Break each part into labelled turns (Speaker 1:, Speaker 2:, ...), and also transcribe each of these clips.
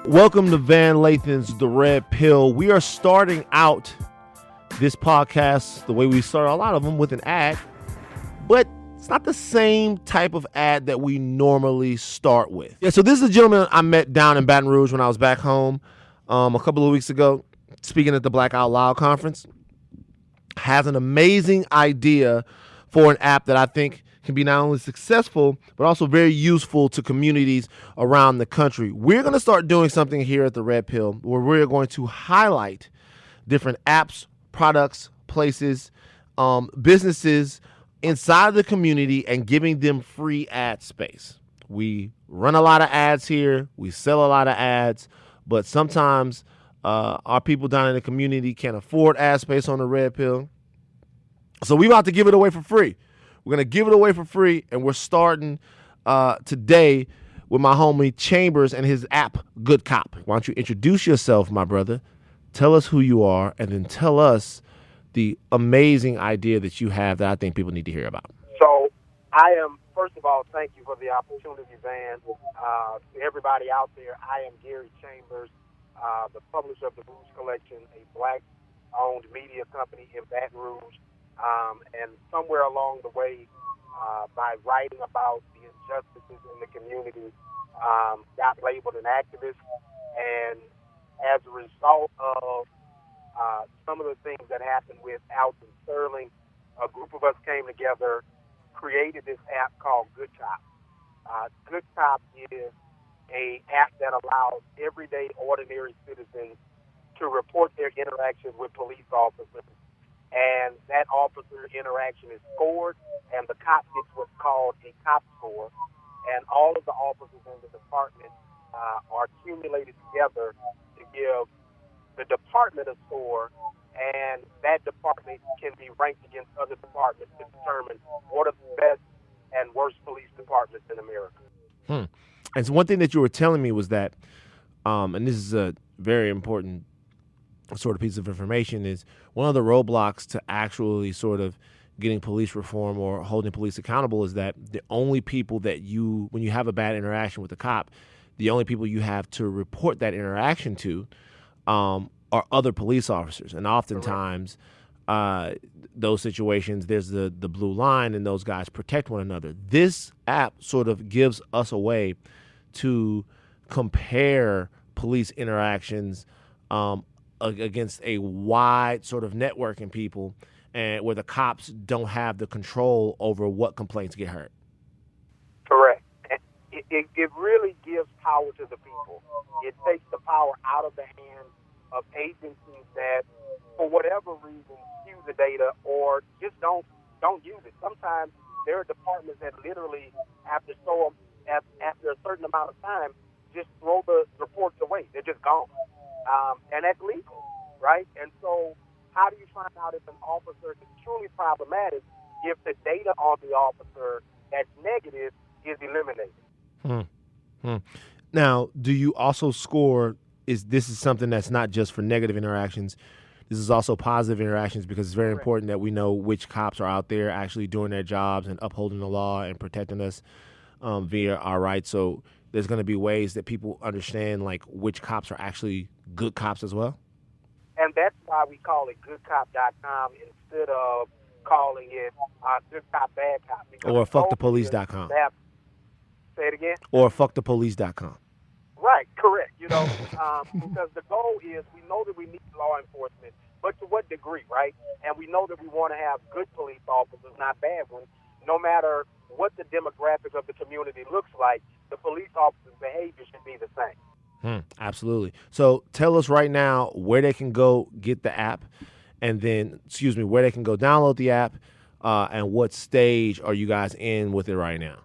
Speaker 1: Welcome to Van Lathan's The Red Pill. We are starting out this podcast the way we start a lot of them, with an ad, but it's not the same type of ad that we normally start with. Yeah, so this is a gentleman I met down in Baton Rouge when I was back home a couple of weeks ago, speaking at the Black Out Loud conference. Has an amazing idea for an app that I think can be not only successful, but also very useful to communities around the country. We're going to start doing something here at the Red Pill where we're going to highlight different apps, products, places, businesses inside the community and giving them free ad space. We run a lot of ads here. We sell a lot of ads, but sometimes our people down in the community can't afford ad space on the Red Pill. So we're about to give it away for free. We're going to give it away for free, and we're starting today with my homie Chambers and his app, Good Cop. Why don't you introduce yourself, my brother? Tell us who you are, and then tell us the amazing idea that you have that I think people need to hear about.
Speaker 2: So first of all, thank you for the opportunity, Van. To everybody out there, I am Gary Chambers, the publisher of the Rouge Collection, a Black-owned media company in Baton Rouge. And somewhere along the way, by writing about the injustices in the community, got labeled an activist. And as a result of some of the things that happened with Alton Sterling, a group of us came together, created this app called Good Cop. Good Cop is an app that allows everyday, ordinary citizens to report their interactions with police officers. And that officer interaction is scored, and the cop gets what's called a cop score. And all of the officers in the department are accumulated together to give the department a score, and that department can be ranked against other departments to determine what are the best and worst police departments in America.
Speaker 1: And so one thing that you were telling me was that, and this is a very important sort of piece of information, is one of the roadblocks to actually sort of getting police reform or holding police accountable is that the only people that when you have a bad interaction with a cop, the only people you have to report that interaction to are other police officers. And oftentimes those situations, there's the blue line, and those guys protect one another. This app sort of gives us a way to compare police interactions against a wide sort of networking people, and where the cops don't have the control over what complaints get heard.
Speaker 2: Correct. It really gives power to the people. It takes the power out of the hands of agencies that, for whatever reason, skew the data or just don't use it. Sometimes there are departments that literally, after a certain amount of time, just throw the reports away. They're just gone. And that's legal, right? And so how do you find out if an officer is truly problematic if the data on the officer that's negative is eliminated?
Speaker 1: Now, do you also score, this is something that's not just for negative interactions, this is also positive interactions, because it's very important that we know which cops are out there actually doing their jobs and upholding the law and protecting us via our rights. So there's going to be ways that people understand, like, which cops are actually good cops as well?
Speaker 2: And that's why we call it goodcop.com instead of calling it good cop, bad cop.
Speaker 1: Or fuckthepolice.com.
Speaker 2: Say it again?
Speaker 1: Or fuckthepolice.com.
Speaker 2: Right, correct. Because the goal is, we know that we need law enforcement, but to what degree, right? And we know that we want to have good police officers, not bad ones. No matter what the demographic of the community looks like, the police officer's behavior should be the same.
Speaker 1: Absolutely. So tell us right now where they can go get the app, and then, where they can go download the app, and what stage are you guys in with it right now?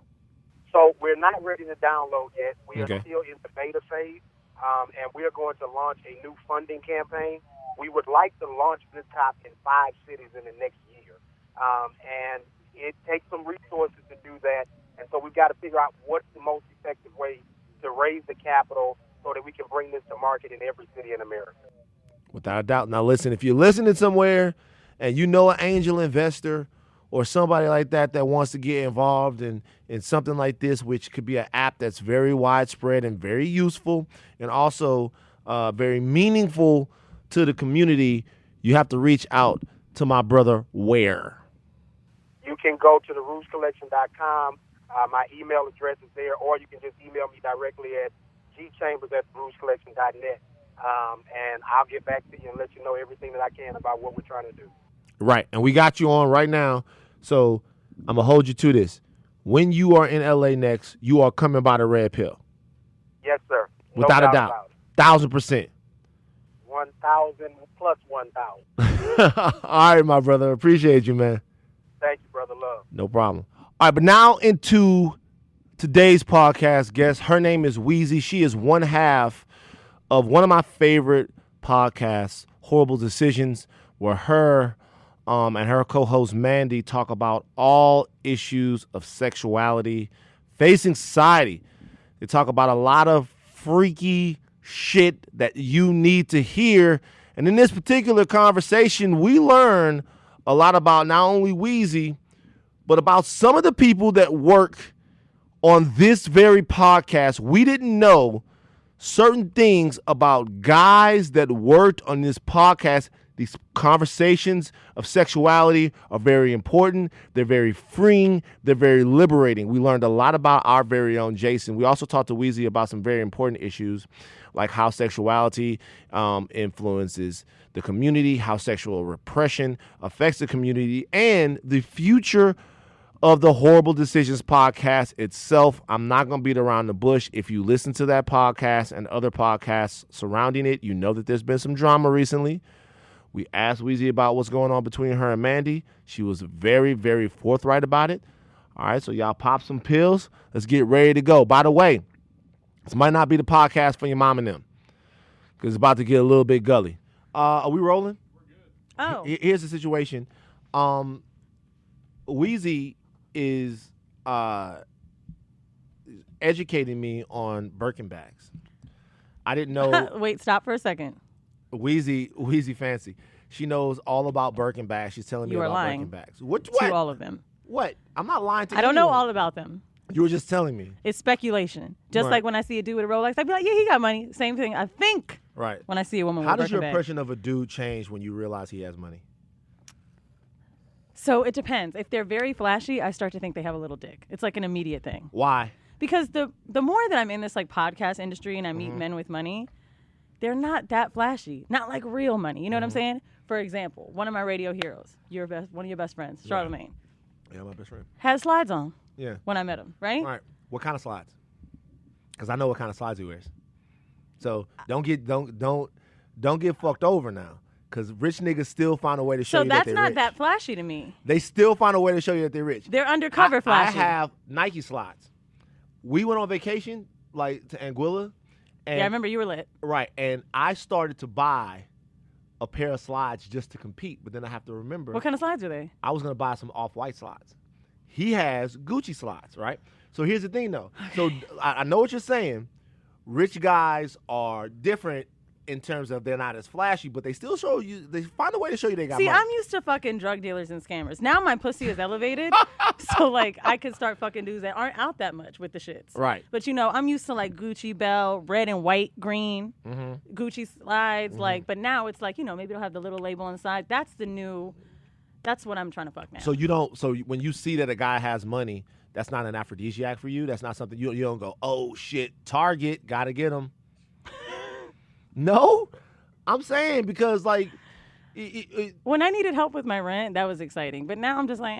Speaker 2: So we're not ready to download yet. We are still in the beta phase, and we are going to launch a new funding campaign. We would like to launch Good Cop in 5 cities in the next year, and it takes some resources to do that. And so we've got to figure out what's the most effective way to raise the capital so that we can bring this to market in every city in America.
Speaker 1: Without a doubt. Now, listen, if you're listening somewhere and you know an angel investor or somebody like that wants to get involved in something like this, which could be an app that's very widespread and very useful and also very meaningful to the community, you have to reach out to my brother where?
Speaker 2: You can go to therougecollection.com. My email address is there, or you can just email me directly at gchambers@therougecollection.net. And I'll get back to you and let you know everything that I can about what we're trying to do.
Speaker 1: Right, and we got you on right now, so I'm going to hold you to this. When you are in L.A. next, you are coming by the Red Pill.
Speaker 2: Yes, sir.
Speaker 1: Without a doubt. 1,000%.
Speaker 2: 1,000 plus 1,000.
Speaker 1: All right, my brother. Appreciate you, man.
Speaker 2: Thank you, brother. Love.
Speaker 1: No problem. All right, but now into today's podcast guest. Her name is Weezy. She is one half of one of my favorite podcasts, WHOREible Decisions, where her and her co-host Mandy talk about all issues of sexuality facing society. They talk about a lot of freaky shit that you need to hear. And in this particular conversation, we learn a lot about not only Weezy, but about some of the people that work on this very podcast. We didn't know certain things about guys that worked on this podcast. These conversations of sexuality are very important. They're very freeing. They're very liberating. We learned a lot about our very own Jason. We also talked to Weezy about some very important issues, like how sexuality influences the community, how sexual repression affects the community, and the future of the WHOREible Decisions podcast itself. I'm not going to beat around the bush. If you listen to that podcast and other podcasts surrounding it, you know that there's been some drama recently. We asked Weezy about what's going on between her and Mandy. She was very, very forthright about it. All right, so y'all pop some pills. Let's get ready to go. By the way, this might not be the podcast for your mom and them, because it's about to get a little bit gully. Are we rolling?
Speaker 3: We're good.
Speaker 4: Oh.
Speaker 1: Here's the situation. Weezy is educating me on Birkin bags. I didn't know.
Speaker 4: Wait, stop for a second.
Speaker 1: Weezy Fancy. She knows all about Birkin bags. She's telling me about Birkin bags. What?
Speaker 4: To all of them.
Speaker 1: What? I'm not lying to you.
Speaker 4: I don't know all about them.
Speaker 1: You were just telling me.
Speaker 4: It's speculation. Just like when I see a dude with a Rolex, I'd be like, yeah, he got money. Same thing. I think.
Speaker 1: Right.
Speaker 4: When I see a woman with a
Speaker 1: How
Speaker 4: Birkin
Speaker 1: does your
Speaker 4: bag.
Speaker 1: impression of a dude change when you realize he has money?
Speaker 4: So it depends. If they're very flashy, I start to think they have a little dick. It's like an immediate thing.
Speaker 1: Why?
Speaker 4: Because the more that I'm in this like podcast industry and I meet men with money, they're not that flashy. Not like real money. You know what I'm saying? For example, one of my radio heroes, one of your best friends, Charlemagne.
Speaker 1: Yeah, my best friend.
Speaker 4: Had slides on.
Speaker 1: Yeah.
Speaker 4: When I met him, right?
Speaker 1: All right. What kind of slides? Because I know what kind of slides he wears. So don't get fucked over now. Because rich niggas still find a way to show you that they're rich.
Speaker 4: So that's not that flashy to me.
Speaker 1: They still find a way to show you that they're rich.
Speaker 4: They're undercover flashy.
Speaker 1: I have Nike slides. We went on vacation, like to Anguilla. And,
Speaker 4: yeah, I remember you were lit.
Speaker 1: Right. And I started to buy a pair of slides just to compete. But then I have to remember.
Speaker 4: What kind of slides are they?
Speaker 1: I was going to buy some off-white slides. He has Gucci slides, right? So here's the thing, though. So I know what you're saying. Rich guys are different in terms of they're not as flashy, but they still show you, they find a way to show you they got money.
Speaker 4: See, I'm used to fucking drug dealers and scammers. Now my pussy is elevated, so like I could start fucking dudes that aren't out that much with the shits.
Speaker 1: Right.
Speaker 4: But you know, I'm used to like Gucci belt, red and white, green, Gucci slides, like, but now it's like, you know, maybe it'll have the little label on the side. That's what I'm trying to fuck now.
Speaker 1: So when you see that a guy has money, that's not an aphrodisiac for you? That's not something, you don't go, oh shit, Target, gotta get him. No, I'm saying because like
Speaker 4: when I needed help with my rent, that was exciting. But now I'm just like,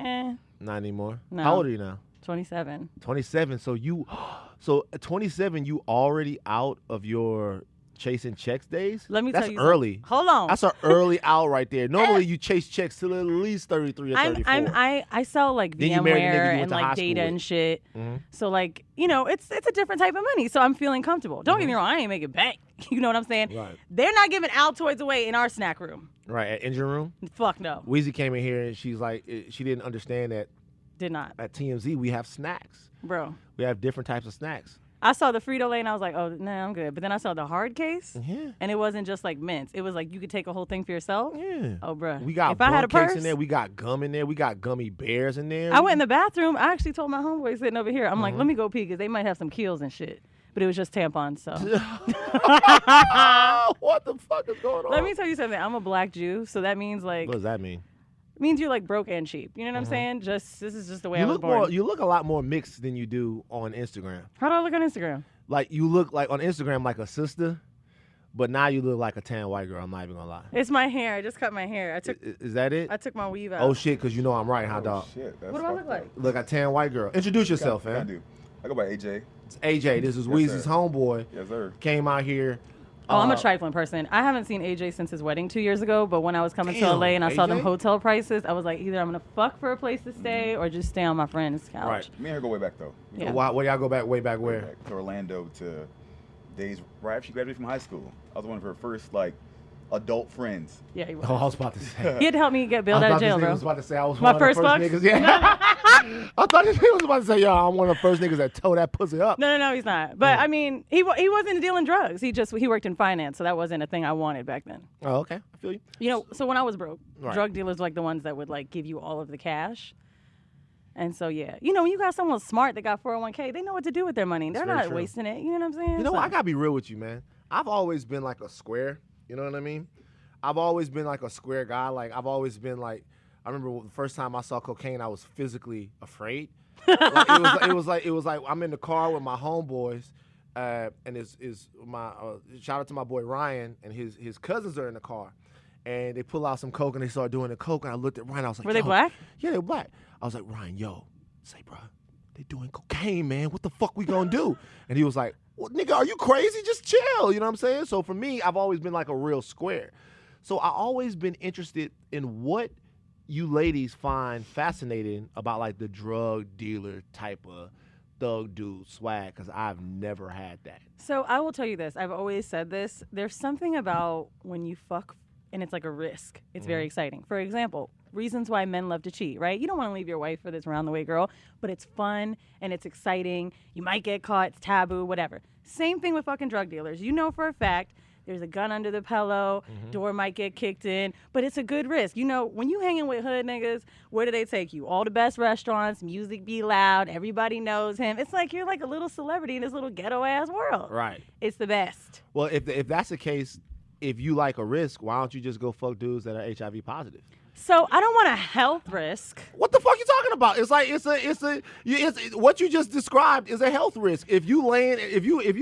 Speaker 1: not anymore.
Speaker 4: No.
Speaker 1: How old are you now?
Speaker 4: 27.
Speaker 1: 27. So at 27, you already out of your chasing checks days?
Speaker 4: Let me
Speaker 1: That's
Speaker 4: tell you
Speaker 1: early.
Speaker 4: Hold on.
Speaker 1: That's an early out right there. Normally you chase checks till at least 33 or 34.
Speaker 4: I sell like
Speaker 1: Then you married a nigga you
Speaker 4: VMware
Speaker 1: went
Speaker 4: and
Speaker 1: to high
Speaker 4: like
Speaker 1: school
Speaker 4: data
Speaker 1: with.
Speaker 4: and shit. So like, you know, it's a different type of money. So I'm feeling comfortable. Don't get me wrong, I ain't making bank. You know what I'm saying?
Speaker 1: Right.
Speaker 4: They're not giving Altoids away in our snack room.
Speaker 1: Right, at engine room.
Speaker 4: Fuck no.
Speaker 1: Weezy came in here and she's like, she didn't understand that
Speaker 4: Did not.
Speaker 1: at TMZ we have snacks.
Speaker 4: Bro.
Speaker 1: We have different types of snacks.
Speaker 4: I saw the Frito-Lay and I was like, oh, nah, I'm good. But then I saw the hard case, and it wasn't just like mints. It was like you could take a whole thing for yourself.
Speaker 1: Yeah.
Speaker 4: Oh, bruh.
Speaker 1: We got
Speaker 4: if I had a
Speaker 1: cakes
Speaker 4: purse,
Speaker 1: in there. We got gum in there. We got gummy bears in there.
Speaker 4: I went in the bathroom. I actually told my homeboy sitting over here, I'm like, let me go pee because they might have some keels and shit. But it was just tampons, so.
Speaker 1: What the fuck is going on?
Speaker 4: Let me tell you something. I'm a black Jew, so that means like.
Speaker 1: What does that mean?
Speaker 4: It means you're like broke and cheap. You know what I'm saying? This is just the way I was born.
Speaker 1: You look a lot more mixed than you do on Instagram.
Speaker 4: How do I look on Instagram?
Speaker 1: Like you look like on Instagram like a sister, but now you look like a tan white girl. I'm not even gonna lie.
Speaker 4: It's my hair. I just cut my hair.
Speaker 1: Is that it?
Speaker 4: I took my weave out.
Speaker 1: Oh shit, because you know I'm right, huh, dog?
Speaker 3: Shit,
Speaker 4: What do I look like?
Speaker 1: Look, a tan white girl. Introduce yourself, man.
Speaker 3: I go by AJ.
Speaker 1: It's AJ. This is
Speaker 3: Yes,
Speaker 1: Weezy's
Speaker 3: sir.
Speaker 1: homeboy.
Speaker 3: Yes, sir.
Speaker 1: Came out here.
Speaker 4: Oh, I'm a trifling person. I haven't seen AJ since his wedding 2 years ago, but when I was coming to
Speaker 1: Damn,
Speaker 4: LA and I saw them
Speaker 1: AJ?
Speaker 4: hotel prices, I was like, either I'm going to fuck for a place to stay or just stay on my friend's couch.
Speaker 1: Right.
Speaker 3: Me and her go way back though.
Speaker 4: Yeah.
Speaker 1: Where y'all go back? Way back where?
Speaker 3: Back to Orlando to days right after she graduated from high school. I was one of her first like adult friends.
Speaker 4: Yeah, he was.
Speaker 1: Oh, I was about to say.
Speaker 4: He had to help me get bailed out of jail,
Speaker 1: I
Speaker 4: bro.
Speaker 1: was about to say I was
Speaker 4: My
Speaker 1: one
Speaker 4: first
Speaker 1: of the
Speaker 4: fuck?
Speaker 1: first niggas. Yeah. I thought this nigga was about to say, yo, I'm one of the first niggas that tore that pussy up.
Speaker 4: No, he's not. But I mean, he wasn't dealing drugs. He worked in finance, so that wasn't a thing I wanted back then.
Speaker 1: Oh, okay. I feel you.
Speaker 4: You know, so when I was broke,
Speaker 1: Right.
Speaker 4: drug dealers were like the ones that would like give you all of the cash. And so yeah, you know, when you got someone smart that got 401k, they know what to do with their money. They're
Speaker 1: very
Speaker 4: not
Speaker 1: true.
Speaker 4: wasting it. You know what I'm saying?
Speaker 1: You know
Speaker 4: So-
Speaker 1: what? I gotta be real with you, man. I've always been like a square. You know what I mean? I've always been like a square guy. Like I've always been like. I remember the first time I saw cocaine, I was physically afraid. Like, it was like I'm in the car with my homeboys, and is my shout out to my boy Ryan and his cousins are in the car, and they pull out some coke and they start doing the coke, and I looked at Ryan, I was like,
Speaker 4: Were they
Speaker 1: yo.
Speaker 4: black?
Speaker 1: Yeah, they were black. I was like, Ryan, yo, say, bro, they doing cocaine, man. What the fuck we gonna do? And he was like, well, nigga, are you crazy? Just chill. You know what I'm saying? So for me, I've always been like a real square. So I always been interested in what you ladies find fascinating about like the drug dealer type of thug dude swag, because I've never had that.
Speaker 4: So I will tell you this. I've always said this. There's something about when you fuck and it's like a risk. It's very exciting. For example, reasons why men love to cheat, right? You don't want to leave your wife for this round the way girl, but it's fun and it's exciting. You might get caught. It's taboo, whatever. Same thing with fucking drug dealers. You know for a fact there's a gun under the pillow, door might get kicked in, but it's a good risk. You know, when you hanging with hood niggas, where do they take you? All the best restaurants, music be loud, everybody knows him. It's like you're like a little celebrity in this little ghetto-ass world.
Speaker 1: Right.
Speaker 4: It's the best.
Speaker 1: Well, if that's the case, if you like a risk, why don't you just go fuck dudes that are HIV positive?
Speaker 4: So I don't want a health risk.
Speaker 1: What the fuck you talking about? It's like it's what you just described is a health risk. If you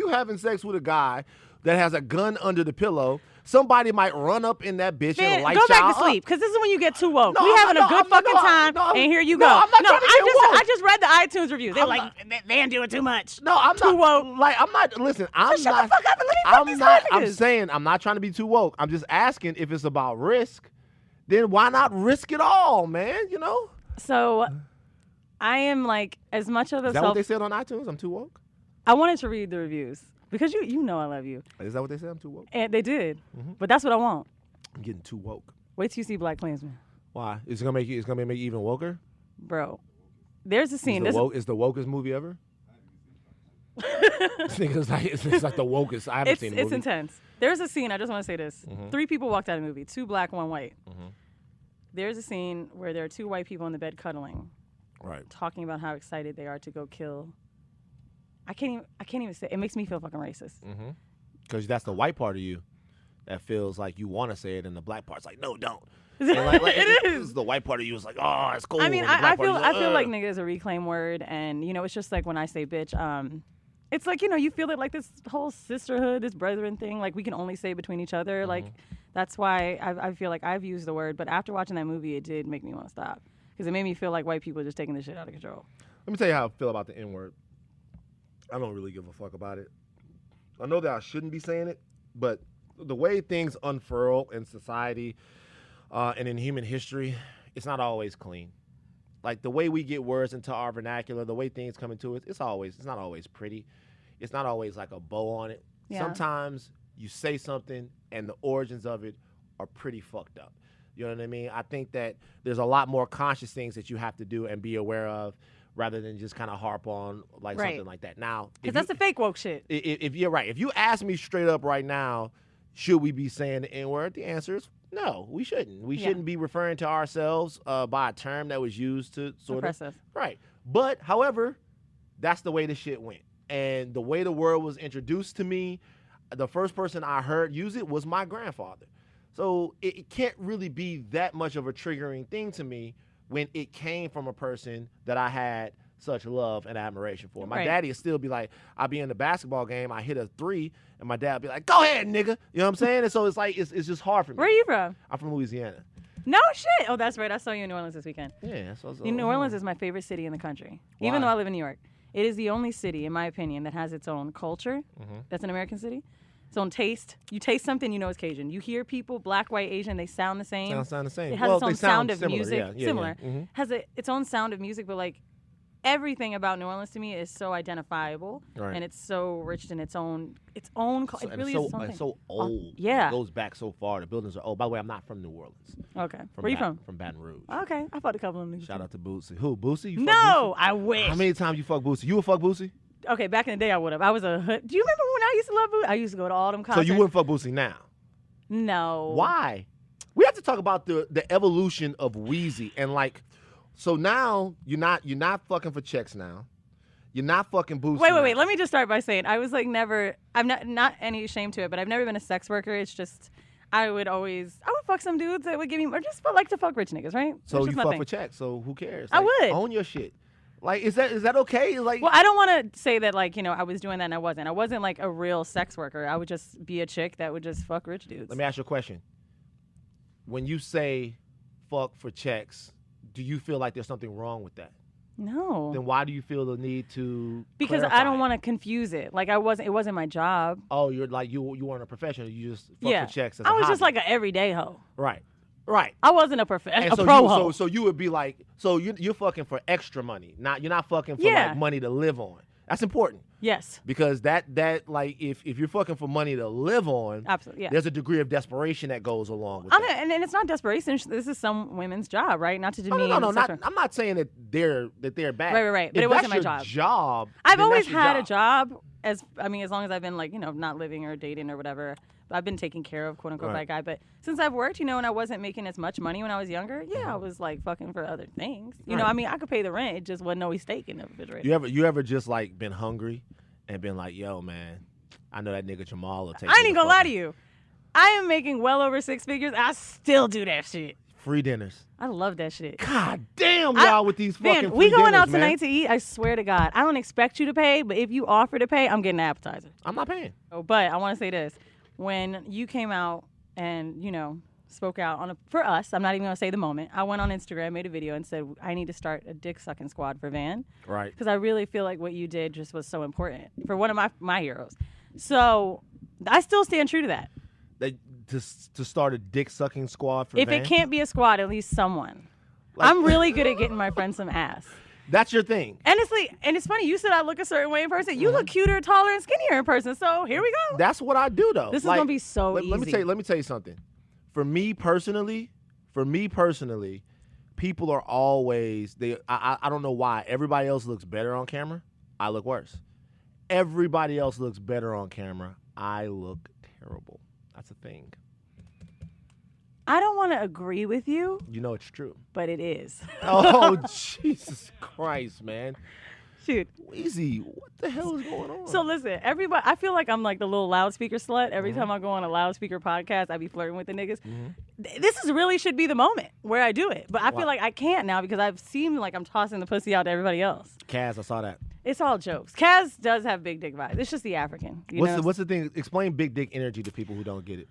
Speaker 1: having sex with a guy that has a gun under the pillow, somebody might run up in that bitch and light
Speaker 4: go back
Speaker 1: y'all
Speaker 4: to sleep, because this is when you get too woke.
Speaker 1: No,
Speaker 4: we having
Speaker 1: no,
Speaker 4: a good
Speaker 1: I'm-
Speaker 4: fucking
Speaker 1: no,
Speaker 4: time,
Speaker 1: no,
Speaker 4: and here you
Speaker 1: no,
Speaker 4: go.
Speaker 1: I'm not trying to get woke.
Speaker 4: I just read the iTunes reviews. They're
Speaker 1: I'm
Speaker 4: like, Van doing too much.
Speaker 1: No, I'm
Speaker 4: too
Speaker 1: not
Speaker 4: woke.
Speaker 1: Like I'm not. Listen, I'm
Speaker 4: Shut
Speaker 1: not.
Speaker 4: the fuck up and let me fuck these hood
Speaker 1: I'm
Speaker 4: niggas.
Speaker 1: saying I'm not trying to be too woke. I'm just asking if it's about risk. Then why not risk it all, man? You know.
Speaker 4: So I am like as much of a
Speaker 1: Is that what
Speaker 4: self.
Speaker 1: they said on iTunes? I'm too woke.
Speaker 4: I wanted to read the reviews because you know I love you,
Speaker 1: Is that what they said? I'm too woke.
Speaker 4: and they did. But that's what I want.
Speaker 1: I'm getting too woke.
Speaker 4: Wait till you see Black Klansman,
Speaker 1: Why? It's gonna make you. It's gonna make you even woker.
Speaker 4: bro. There's a scene.
Speaker 1: Is the wokest movie ever? it's like the wokest. I haven't seen the
Speaker 4: It's
Speaker 1: movie.
Speaker 4: intense. There's a scene. I just want to say this. 3 people walked out of the movie. 2 black, 1 white. There's a scene where there are 2 white people in the bed cuddling,
Speaker 1: Right.
Speaker 4: talking about how excited they are to go kill. I can't even say. It makes me feel fucking racist.
Speaker 1: Because that's the white part of you that feels like you want to say it, and the black part's like, no, don't. And like,
Speaker 4: It is.
Speaker 1: The white part of you is like, oh, it's cool.
Speaker 4: I mean,
Speaker 1: and the
Speaker 4: I
Speaker 1: black part
Speaker 4: feel
Speaker 1: is like,
Speaker 4: like
Speaker 1: "Ugh."
Speaker 4: nigga is a reclaim word, and you know, it's just like when I say bitch. It's like, you know, you feel it like this whole sisterhood, this brethren thing. Like we can only say between each other. Like that's why I feel like I've used the word. But after watching that movie, it did make me want to stop because it made me feel like white people are just taking this shit out of control.
Speaker 1: Let me tell you how I feel about the N word. I don't really give a fuck about it. I know that I shouldn't be saying it, but the way things unfurl in society and in human history, it's not always clean. Like the way we get words into our vernacular, the way things come into it, it's not always pretty. It's not always like a bow on it.
Speaker 4: Yeah.
Speaker 1: Sometimes you say something and the origins of it are pretty fucked up. You know what I mean? I think that there's a lot more conscious things that you have to do and be aware of rather than just kind of harp on like
Speaker 4: Right.
Speaker 1: something like that. Now,
Speaker 4: Because that's the fake woke shit.
Speaker 1: if you're right, if you ask me straight up right now, should we be saying the N-word? The answer is no, we shouldn't. We shouldn't be referring to ourselves by a term that was used to sort
Speaker 4: Oppressive.
Speaker 1: of right. But however, that's the way the shit went, and the way the word was introduced to me, the first person I heard use it was my grandfather. So it can't really be that much of a triggering thing to me when it came from a person that I had such love and admiration for. My daddy would still be like, I'd be in the basketball game, I hit a 3, and my dad would be like, go ahead, nigga. You know what I'm saying? And so it's like, it's just hard for me.
Speaker 4: Where are you from?
Speaker 1: I'm from Louisiana.
Speaker 4: No shit. Oh, that's right. I saw you in New Orleans this weekend.
Speaker 1: Yeah.
Speaker 4: New Orleans is my favorite city in the country, even though I live in New York. It is the only city, in my opinion, that has its own culture. That's an American city. Its own taste. You taste something, you know it's Cajun. You hear people, black, white, Asian, they sound the same.
Speaker 1: Sound the same.
Speaker 4: It has its own sound of
Speaker 1: similar.
Speaker 4: music.
Speaker 1: Yeah,
Speaker 4: similar.
Speaker 1: Yeah.
Speaker 4: Has its own sound of music, but like everything about New Orleans to me is so identifiable, and it's so rich in its own. It really is something.
Speaker 1: It's so old.
Speaker 4: Yeah.
Speaker 1: It goes back so far. The buildings are old. By the way, I'm not from New Orleans.
Speaker 4: Okay. Where are you from?
Speaker 1: From Baton Rouge.
Speaker 4: Okay. I fought a couple of them.
Speaker 1: Shout out to Boosie. Who? Boosie? You fuck
Speaker 4: No,
Speaker 1: Boosie?
Speaker 4: I wish.
Speaker 1: How many times you fuck Boosie? You would fuck Boosie?
Speaker 4: Okay, back in the day I would have. I was a hood. Do you remember when I used to love Boosie? I used to go to all them concerts.
Speaker 1: So you wouldn't fuck Boosie now?
Speaker 4: No.
Speaker 1: Why? We have to talk about the evolution of Weezy and like, so now you're not fucking for checks now. You're not fucking Boosie.
Speaker 4: Wait. Let me just start by saying I was like never. I'm not any shame to it, but I've never been a sex worker. It's just I would fuck some dudes that would give me, or just like to fuck rich niggas, right?
Speaker 1: So you fuck
Speaker 4: thing.
Speaker 1: for checks. So who cares?
Speaker 4: I
Speaker 1: Like,
Speaker 4: would
Speaker 1: own your shit. Like, is that okay? Like,
Speaker 4: well, I don't want to say that like I was doing that and I wasn't. I wasn't like a real sex worker. I would just be a chick that would just fuck rich dudes.
Speaker 1: let me ask you a question. When you say fuck for checks, do you feel like there's something wrong with that?
Speaker 4: No.
Speaker 1: Then why do you feel the need to?
Speaker 4: Because
Speaker 1: clarify
Speaker 4: I don't
Speaker 1: it?
Speaker 4: want to confuse it. Like it wasn't my job.
Speaker 1: Oh, you're like you weren't a professional. You just fuck for checks. As
Speaker 4: I
Speaker 1: a
Speaker 4: was just
Speaker 1: hobby.
Speaker 4: like an everyday hoe.
Speaker 1: Right.
Speaker 4: I wasn't a pro hoe.
Speaker 1: So you would be like, so you're fucking for extra money. You're not fucking for like money to live on. That's important.
Speaker 4: Yes.
Speaker 1: Because that like if you're fucking for money to live on,
Speaker 4: absolutely, yeah.
Speaker 1: There's a degree of desperation that goes along with that.
Speaker 4: And it's not desperation. This is some women's job, right? Not to demean.
Speaker 1: No. I'm not saying that they're bad.
Speaker 4: Right. But it wasn't my job. I've always had a job. As long as I've been like not living or dating or whatever. I've been taken care of, quote unquote, by a guy. But since I've worked, and I wasn't making as much money when I was younger, I was like fucking for other things. You know, I could pay the rent. It just wasn't always steak in the refrigerator.
Speaker 1: You ever just like been hungry and been like, yo, man, I know that nigga Jamal will take.
Speaker 4: I ain't even gonna lie to you. I am making well over 6 figures. I still do that shit.
Speaker 1: Free dinners.
Speaker 4: I love that shit.
Speaker 1: God damn, y'all with these fucking free
Speaker 4: we going
Speaker 1: dinners,
Speaker 4: out tonight to eat. I swear to God, I don't expect you to pay, but if you offer to pay, I'm getting an appetizer.
Speaker 1: I'm not paying.
Speaker 4: But I want to say this. When you came out and, spoke out for us, I'm not even going to say the moment, I went on Instagram, made a video and said, I need to start a dick sucking squad for Van.
Speaker 1: Right.
Speaker 4: Because I really feel like what you did just was so important for one of my heroes. So I still stand true to that.
Speaker 1: To start a dick sucking squad for
Speaker 4: If
Speaker 1: Van?
Speaker 4: it can't be a squad, at least someone. I'm really good at getting my friends some ass.
Speaker 1: That's your thing.
Speaker 4: Honestly, and it's funny, you said I look a certain way in person. You look cuter, taller, and skinnier in person. So here we go.
Speaker 1: That's what I do, though.
Speaker 4: This is gonna be so easy.
Speaker 1: Let me tell you something. For me personally, people are always I don't know why. Everybody else looks better on camera. I look worse. Everybody else looks better on camera. I look terrible. That's a thing.
Speaker 4: I don't want to agree with you.
Speaker 1: You know it's true.
Speaker 4: But it is.
Speaker 1: Oh, Jesus Christ, man.
Speaker 4: Shoot.
Speaker 1: Weezy, what the hell is going on?
Speaker 4: So listen, everybody, I feel like I'm like the little loudspeaker slut. Every time I go on a loudspeaker podcast, I be flirting with the niggas. This really should be the moment where I do it. But I feel like I can't now because I've seen like I'm tossing the pussy out to everybody else.
Speaker 1: Kaz, I saw that.
Speaker 4: It's all jokes. Kaz does have big dick vibes. It's just the African.
Speaker 1: What's the thing? Explain big dick energy to people who don't get it.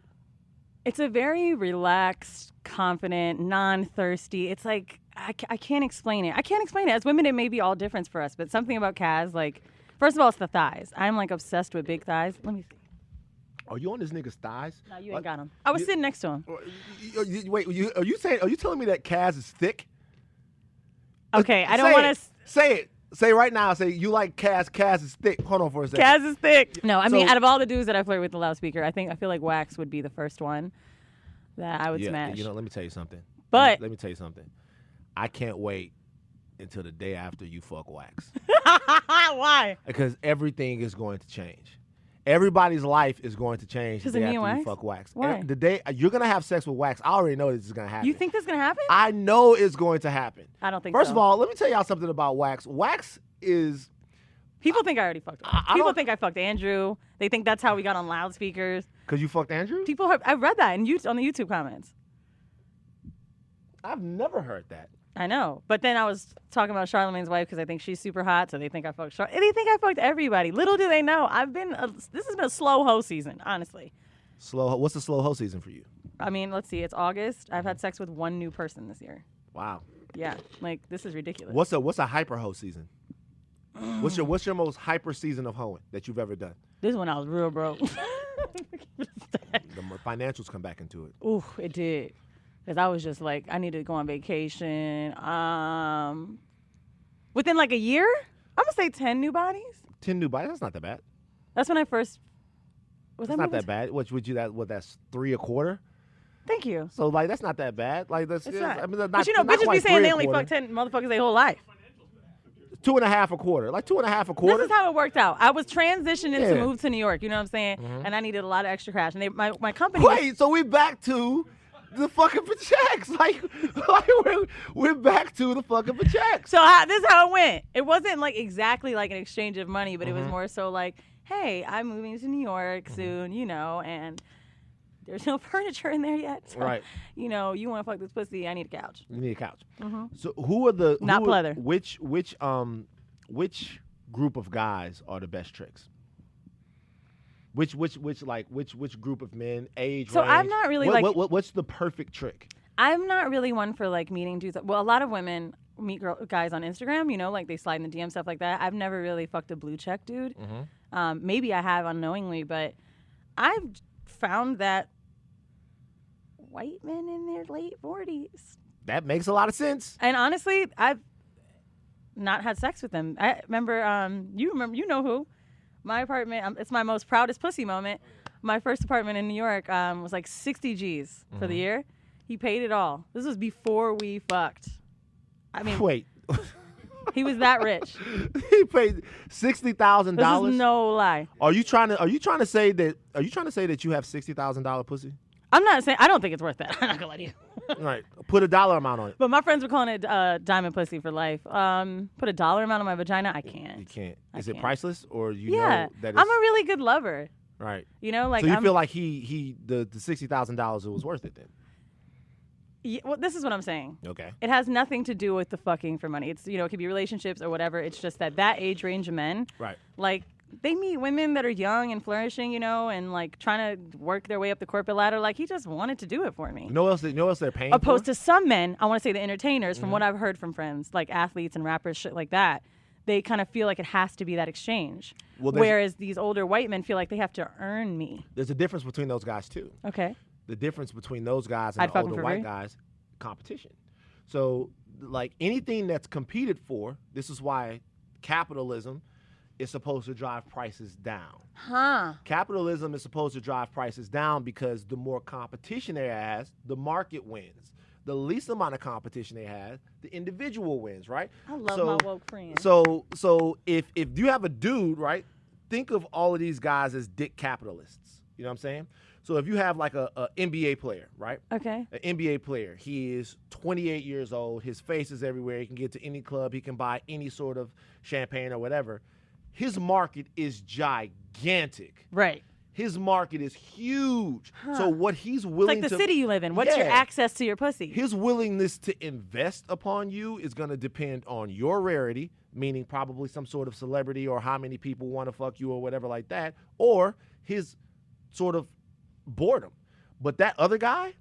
Speaker 4: It's a very relaxed, confident, non-thirsty. It's like, I can't explain it. As women, it may be all different for us, but something about Kaz, like, first of all, it's the thighs. I'm, like, obsessed with big thighs. Let me see.
Speaker 1: Are you on this nigga's thighs?
Speaker 4: No, you ain't got him. I was sitting next to him.
Speaker 1: Wait, are you telling me that Kaz is thick?
Speaker 4: Okay, I don't want to...
Speaker 1: Say it. Say right now, say you like Kaz. Kaz is thick. Hold on for a second.
Speaker 4: Kaz is thick. No, I mean, out of all the dudes that I flirt with the loudspeaker, I feel like Wax would be the first one that I would smash.
Speaker 1: Let me tell you something.
Speaker 4: But
Speaker 1: let me tell you something. I can't wait until the day after you fuck wax.
Speaker 4: Why?
Speaker 1: Because everything is going to change. Everybody's life is going to change the day after you fuck wax.
Speaker 4: Why?
Speaker 1: The day you're gonna have sex with wax, I already know this is gonna happen.
Speaker 4: You think this is gonna happen?
Speaker 1: I know it's going to happen.
Speaker 4: I don't think
Speaker 1: First
Speaker 4: so.
Speaker 1: of all, let me tell y'all something about wax. Wax is...
Speaker 4: People think I already fucked him. People think I fucked Andrew. They think that's how we got on loudspeakers.
Speaker 1: Because you fucked Andrew?
Speaker 4: I read that on the YouTube comments.
Speaker 1: I've never heard that.
Speaker 4: I know. But then I was talking about Charlamagne's wife because I think she's super hot, so they think I fucked They think I fucked everybody. Little do they know, this has been a slow hoe season, honestly.
Speaker 1: What's the slow hoe season for you?
Speaker 4: I mean, let's see. It's August. I've had sex with one new person this year.
Speaker 1: Wow.
Speaker 4: Yeah. Like, this is ridiculous.
Speaker 1: What's a hyper hoe season? What's your most hyper season of hoeing that you've ever done?
Speaker 4: This is when I was real broke.
Speaker 1: The financials come back into it.
Speaker 4: Ooh, it did. Because I was just like, I needed to go on vacation. Within like a year, I'm going to say 10 new bodies.
Speaker 1: 10 new bodies? That's not that bad.
Speaker 4: That's when I first...
Speaker 1: That's not that bad. That's 3 a quarter?
Speaker 4: Thank you.
Speaker 1: So, like, that's not that bad. Like, that's...
Speaker 4: It's not.
Speaker 1: I mean, not,
Speaker 4: but, you know,
Speaker 1: not
Speaker 4: bitches be saying they only
Speaker 1: quarter.
Speaker 4: fuck 10 motherfuckers their whole life.
Speaker 1: 2.5 a quarter. Like 2.5 a quarter.
Speaker 4: This is how it worked out. I was transitioning to
Speaker 1: Yeah.
Speaker 4: move to New York, you know what I'm saying?
Speaker 1: Mm-hmm.
Speaker 4: And I needed a lot of extra cash. And my company...
Speaker 1: Wait, so we back to the fucking for checks. Like we're back to the fucking for checks.
Speaker 4: So this is how it went. It wasn't like exactly like an exchange of money, but it was more so like, hey, I'm moving to New York soon, you know, and there's no furniture in there yet. So,
Speaker 1: Right.
Speaker 4: You know, you want to fuck this pussy, I need a couch.
Speaker 1: You need a couch.
Speaker 4: Mm-hmm.
Speaker 1: So who are the
Speaker 4: Not pleather.
Speaker 1: Which group of guys are the best tricks? Which group of men, age,
Speaker 4: So
Speaker 1: range?
Speaker 4: I'm not really
Speaker 1: what's the perfect trick?
Speaker 4: I'm not really one for like meeting dudes. Well, a lot of women meet guys on Instagram, you know, like they slide in the DM, stuff like that. I've never really fucked a blue check dude.
Speaker 1: Mm-hmm.
Speaker 4: Maybe I have unknowingly, but I've found that white men in their late 40s.
Speaker 1: That makes a lot of sense.
Speaker 4: And honestly, I've not had sex with them. I remember, you know who. My apartment, it's my most proudest pussy moment. My first apartment in New York was like 60 G's for the year. He paid it all. This was before we fucked. I mean,
Speaker 1: Wait.
Speaker 4: he was that rich.
Speaker 1: He paid $60,000.
Speaker 4: This is no lie.
Speaker 1: Are you trying to say that you have $60,000 pussy?
Speaker 4: I'm not saying, I don't think it's worth that. I'm not gonna lie to you.
Speaker 1: Right. Put a dollar amount on it.
Speaker 4: But my friends were calling it diamond pussy for life. Put a dollar amount on my vagina, I can't.
Speaker 1: You can't. Is
Speaker 4: I
Speaker 1: it
Speaker 4: can't.
Speaker 1: priceless, or you
Speaker 4: Yeah,
Speaker 1: know that it's...
Speaker 4: I'm a really good lover.
Speaker 1: Right.
Speaker 4: You know, like
Speaker 1: so you
Speaker 4: I'm,
Speaker 1: feel like the $60,000 was worth it then?
Speaker 4: Yeah, well, this is what I'm saying.
Speaker 1: Okay.
Speaker 4: It has nothing to do with the fucking for money. It's, you know, it could be relationships or whatever. It's just that age range of men,
Speaker 1: Right.
Speaker 4: like they meet women that are young and flourishing, you know, and like trying to work their way up the corporate ladder. Like he just wanted to do it for me.
Speaker 1: You know what else they're paying
Speaker 4: Opposed
Speaker 1: for?
Speaker 4: to some men, I want to say the entertainers, from what I've heard from friends, like athletes and rappers, shit like that, they kind of feel like it has to be that exchange.
Speaker 1: Well,
Speaker 4: whereas these older white men feel like they have to earn me.
Speaker 1: There's a difference between those guys too.
Speaker 4: Okay.
Speaker 1: The difference between those guys and
Speaker 4: I'd
Speaker 1: the
Speaker 4: fuck 'em
Speaker 1: older
Speaker 4: for
Speaker 1: white
Speaker 4: free.
Speaker 1: guys, competition. So like anything that's competed for, this is why capitalism is supposed to drive prices down.
Speaker 4: Huh.
Speaker 1: Capitalism is supposed to drive prices down because the more competition there has, the market wins. The least amount of competition they have, the individual wins, right?
Speaker 4: I love my woke friends.
Speaker 1: So if you have a dude, right, think of all of these guys as dick capitalists. You know what I'm saying? So if you have like a NBA player, right?
Speaker 4: Okay.
Speaker 1: An NBA player, he is 28 years old. His face is everywhere. He can get to any club. He can buy any sort of champagne or whatever. His market is gigantic.
Speaker 4: Right.
Speaker 1: His market is huge. So what he's willing
Speaker 4: It's like
Speaker 1: to...
Speaker 4: the city you live in. What's your access to your pussy?
Speaker 1: His willingness to invest upon you is going to depend on your rarity, meaning probably some sort of celebrity or how many people want to fuck you or whatever like that, or his sort of boredom. But that other guy,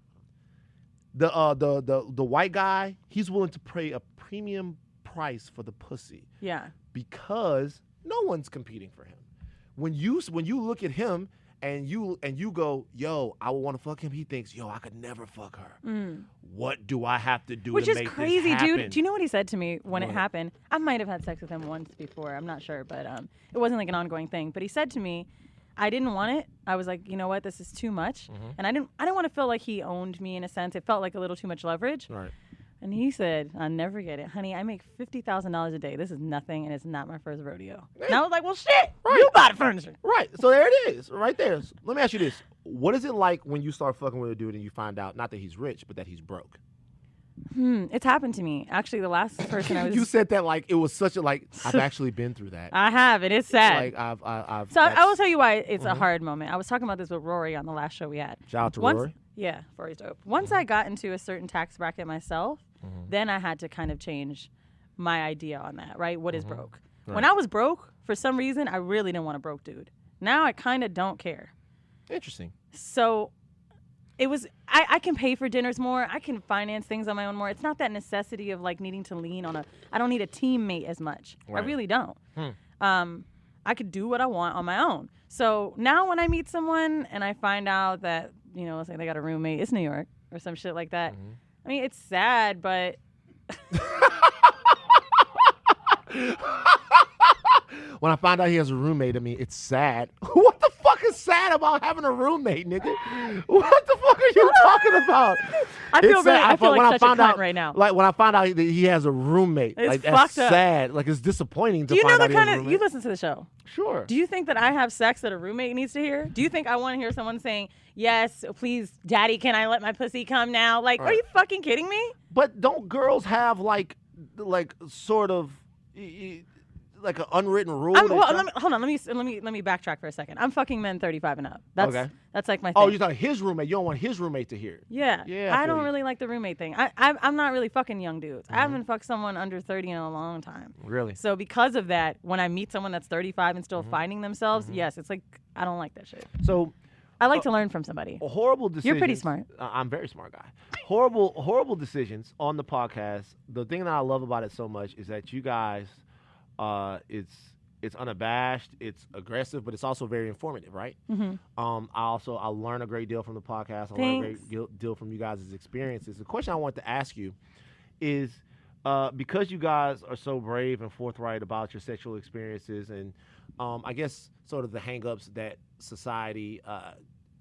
Speaker 1: the white guy, he's willing to pay a premium price for the pussy.
Speaker 4: Yeah.
Speaker 1: Because no one's competing for him. When you look at him and you go, yo, I want to fuck him, he thinks, yo, I could never fuck her. What do I have to do
Speaker 4: Which
Speaker 1: to
Speaker 4: is
Speaker 1: make
Speaker 4: crazy,
Speaker 1: this happen?
Speaker 4: dude. Do you know what he said to me when it happened? I might have had sex with him once before. I'm not sure, but it wasn't like an ongoing thing. But he said to me, I didn't want it. I was like, you know what, this is too much. And I didn't want to feel like he owned me in a sense. It felt like a little too much leverage.
Speaker 1: Right.
Speaker 4: And he said, I'll never get it. Honey, I make $50,000 a day. This is nothing, and it's not my first rodeo. And I was like, well, shit, you buy the furniture.
Speaker 1: Right. So there it is, right there. So let me ask you this. What is it like when you start fucking with a dude and you find out, not that he's rich, but that he's broke?
Speaker 4: It's happened to me. Actually, the last person I was...
Speaker 1: You said that like it was such a, like, I've actually been through that.
Speaker 4: I have. It is sad.
Speaker 1: Like, I've
Speaker 4: So I will tell you why it's a hard moment. I was talking about this with Rory on the last show we had.
Speaker 1: Shout out to Rory.
Speaker 4: Yeah, Rory's dope. Once I got into a certain tax bracket myself, then I had to kind of change my idea on that, right? What is broke? Right. When I was broke, for some reason, I really didn't want a broke dude. Now I kind of don't care.
Speaker 1: Interesting.
Speaker 4: So it was, I can pay for dinners more. I can finance things on my own more. It's not that necessity of like needing to lean on I don't need a teammate as much. Right. I really don't. I could do what I want on my own. So now when I meet someone and I find out that, you know, let's say they got a roommate, it's New York or some shit like that. I mean, it's sad, but...
Speaker 1: When I find out he has a roommate, I mean, it's sad. What the fuck is sad about having a roommate, nigga? What the fuck are you talking about?
Speaker 4: I feel like such a cunt right now.
Speaker 1: Like when I find out that he has a roommate,
Speaker 4: it's
Speaker 1: like that's sad. Like it's disappointing to find out he has a roommate.
Speaker 4: You listen to the show.
Speaker 1: Sure.
Speaker 4: Do you think that I have sex that a roommate needs to hear? Do you think I want to hear someone saying, yes, please, daddy, can I let my pussy come now? Like, Are you fucking kidding me?
Speaker 1: But don't girls have like sort of like an unwritten rule?
Speaker 4: Hold on. Let me backtrack for a second. I'm fucking men 35 and up. That's like my thing.
Speaker 1: Oh, you're talking his roommate. You don't want his roommate to hear it.
Speaker 4: Yeah. I don't really like the roommate thing. I'm not really fucking young dudes. I haven't fucked someone under 30 in a long time.
Speaker 1: Really?
Speaker 4: So because of that, when I meet someone that's 35 and still finding themselves, yes, it's like I don't like that shit.
Speaker 1: So
Speaker 4: I like to learn from somebody.
Speaker 1: Horrible decisions.
Speaker 4: You're pretty smart.
Speaker 1: I'm a very smart guy. Horrible decisions on the podcast. The thing that I love about it so much is that you guys, it's unabashed, it's aggressive, but it's also very informative, right? I learn a great deal from the podcast. I learn a great deal from you guys' experiences. The question I want to ask you is, because you guys are so brave and forthright about your sexual experiences and I guess sort of the hang-ups that society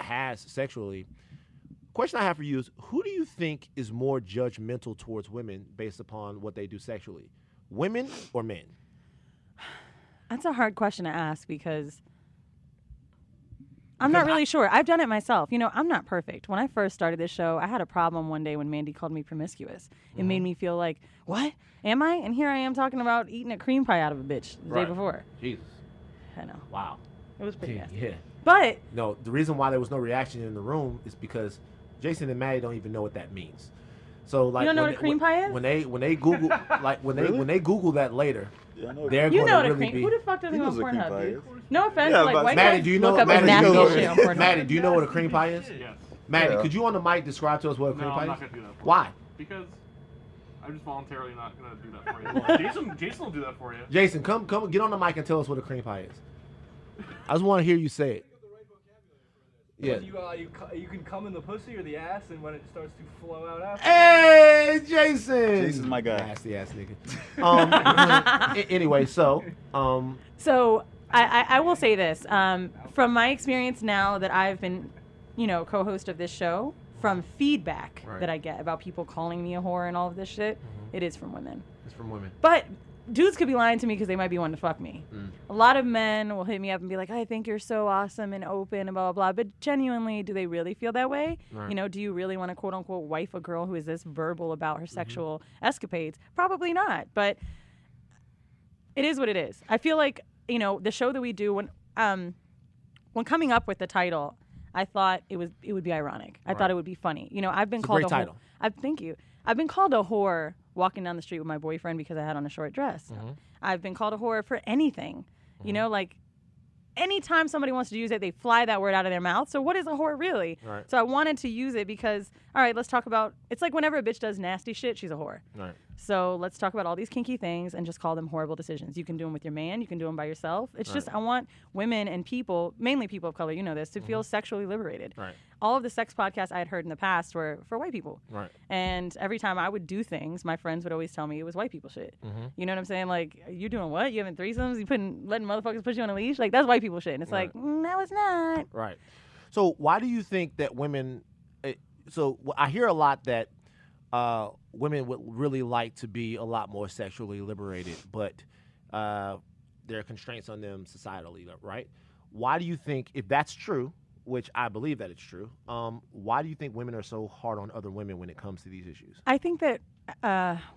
Speaker 1: has sexually, the question I have for you is, who do you think is more judgmental towards women based upon what they do sexually? Women or men? That's
Speaker 4: a hard question to ask because I'm not really sure. I've done it myself. You know, I'm not perfect. When I first started this show, I had a problem one day when Mandy called me promiscuous. It made me feel like, what? Am I? And here I am talking about eating a cream pie out of a bitch the day before.
Speaker 1: Jesus.
Speaker 4: I know.
Speaker 1: Wow.
Speaker 4: It was pretty bad.
Speaker 1: Yeah.
Speaker 4: But
Speaker 1: no, the reason why there was no reaction in the room is because Jason and Maddie don't even know what that means. So like,
Speaker 4: you don't know what a cream pie is?
Speaker 1: When they Google when they Google that later, they're
Speaker 4: you
Speaker 1: going
Speaker 4: know
Speaker 1: to
Speaker 4: what
Speaker 1: really be.
Speaker 4: Who the fuck doesn't know what Pornhub is? No offense, like white
Speaker 1: Maddie,
Speaker 4: guys
Speaker 1: do you know?
Speaker 4: look up nasty shit on Pornhub.
Speaker 1: Maddie, do you know what a cream pie is?
Speaker 5: Yes.
Speaker 1: Maddie, could you on the mic describe to us what a cream pie is?
Speaker 5: No, I'm not gonna do that.
Speaker 1: Why?
Speaker 5: Because I'm just voluntarily not gonna do that for you. Jason will do that for you.
Speaker 1: Jason, come, get on the mic and tell us what a cream pie is. I just want to hear you say it.
Speaker 6: Yeah. You can come in the pussy or the ass, and when it starts to flow out after.
Speaker 1: Hey, Jason!
Speaker 3: Jason's my guy.
Speaker 1: Nasty ass nigga. Anyway, so.
Speaker 4: So I will say this. From my experience now that I've been, co-host of this show, from feedback that I get about people calling me a whore and all of this shit, it is from women.
Speaker 1: It's from women.
Speaker 4: But dudes could be lying to me because they might be wanting to fuck me. A lot of men will hit me up and be like, I think you're so awesome and open and blah, blah, blah. But genuinely, do they really feel that way? Right. Do you really want to, quote unquote, wife a girl who is this verbal about her sexual escapades? Probably not. But it is what it is. I feel like, the show that we do, when coming up with the title, I thought it would be ironic. I thought it would be funny. I've been called a
Speaker 1: title.
Speaker 4: Thank you. I've been called a whore walking down the street with my boyfriend because I had on a short dress. I've been called a whore for anything. Like anytime somebody wants to use it, they fly that word out of their mouth. So what is a whore really?
Speaker 1: Right.
Speaker 4: So I wanted to use it because, all right, let's talk about, it's like whenever a bitch does nasty shit, she's a whore.
Speaker 1: Right.
Speaker 4: So let's talk about all these kinky things and just call them horrible decisions. You can do them with your man. You can do them by yourself. It's just, I want women and people, mainly people of color, to feel sexually liberated.
Speaker 1: Right.
Speaker 4: All of the sex podcasts I had heard in the past were for white people.
Speaker 1: Right.
Speaker 4: And every time I would do things, my friends would always tell me it was white people shit. You know what I'm saying? Like, you doing what? You having threesomes? You letting motherfuckers put you on a leash? Like, that's white people shit. And it's like, no, it's not.
Speaker 1: Right. So why do you think that women, I hear a lot that women would really like to be a lot more sexually liberated, but there are constraints on them societally, right? Why do you think, if that's true, which I believe that it's true, why do you think women are so hard on other women when it comes to these issues?
Speaker 4: I think that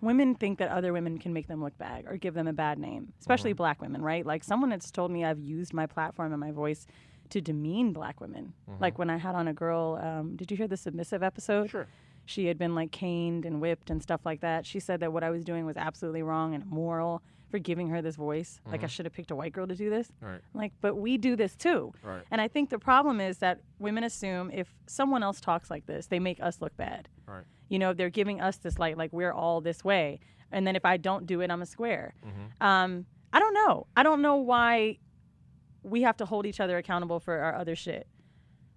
Speaker 4: women think that other women can make them look bad or give them a bad name, especially black women, right? Like someone that's told me I've used my platform and my voice to demean black women. Like when I had on a girl, did you hear the submissive episode?
Speaker 1: Sure.
Speaker 4: She had been like caned and whipped and stuff like that. She said that what I was doing was absolutely wrong and immoral for giving her this voice. Like I should have picked a white girl to do this.
Speaker 1: Right.
Speaker 4: Like, but we do this too.
Speaker 1: Right.
Speaker 4: And I think the problem is that women assume if someone else talks like this, they make us look bad.
Speaker 1: Right.
Speaker 4: You know, they're giving us this light, like we're all this way. And then if I don't do it, I'm a square. I don't know. I don't know why we have to hold each other accountable for our other shit.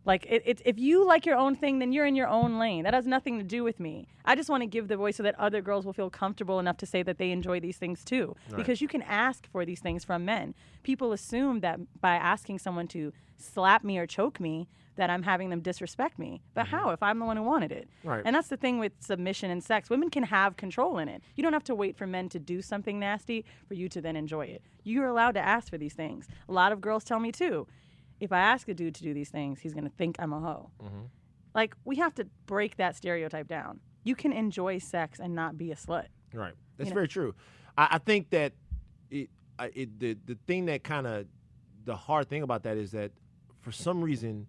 Speaker 4: Like, if you like your own thing, then you're in your own lane. That has nothing to do with me. I just want to give the voice so that other girls will feel comfortable enough to say that they enjoy these things too. Right. Because you can ask for these things from men. People assume that by asking someone to slap me or choke me, that I'm having them disrespect me. But how, if I'm the one who wanted it?
Speaker 1: Right.
Speaker 4: And that's the thing with submission and sex. Women can have control in it. You don't have to wait for men to do something nasty for you to then enjoy it. You're allowed to ask for these things. A lot of girls tell me too, if I ask a dude to do these things, he's going to think I'm a hoe. Like, we have to break that stereotype down. You can enjoy sex and not be a slut.
Speaker 1: Right. That's very true. I think that the thing that kind of, the hard thing about that is that for some reason,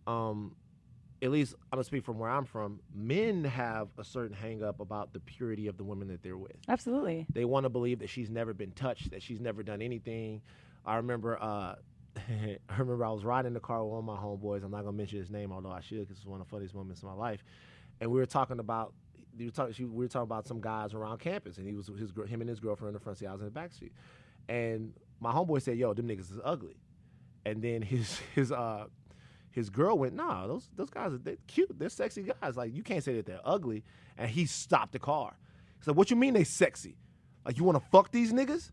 Speaker 1: at least I'm going to speak from where I'm from, men have a certain hang up about the purity of the women that they're with.
Speaker 4: Absolutely.
Speaker 1: They want to believe that she's never been touched, that she's never done anything. I remember I was riding in the car with one of my homeboys. I'm not gonna mention his name, although I should, because it's one of the funniest moments in my life. And we were talking about some guys around campus, and him and his girlfriend in the front seat, I was in the back seat. And my homeboy said, "Yo, them niggas is ugly." And then his girl went, "Nah, those guys they're cute, they're sexy guys. Like, you can't say that they're ugly." And he stopped the car. He said, "What you mean they sexy? Like, you want to fuck these niggas?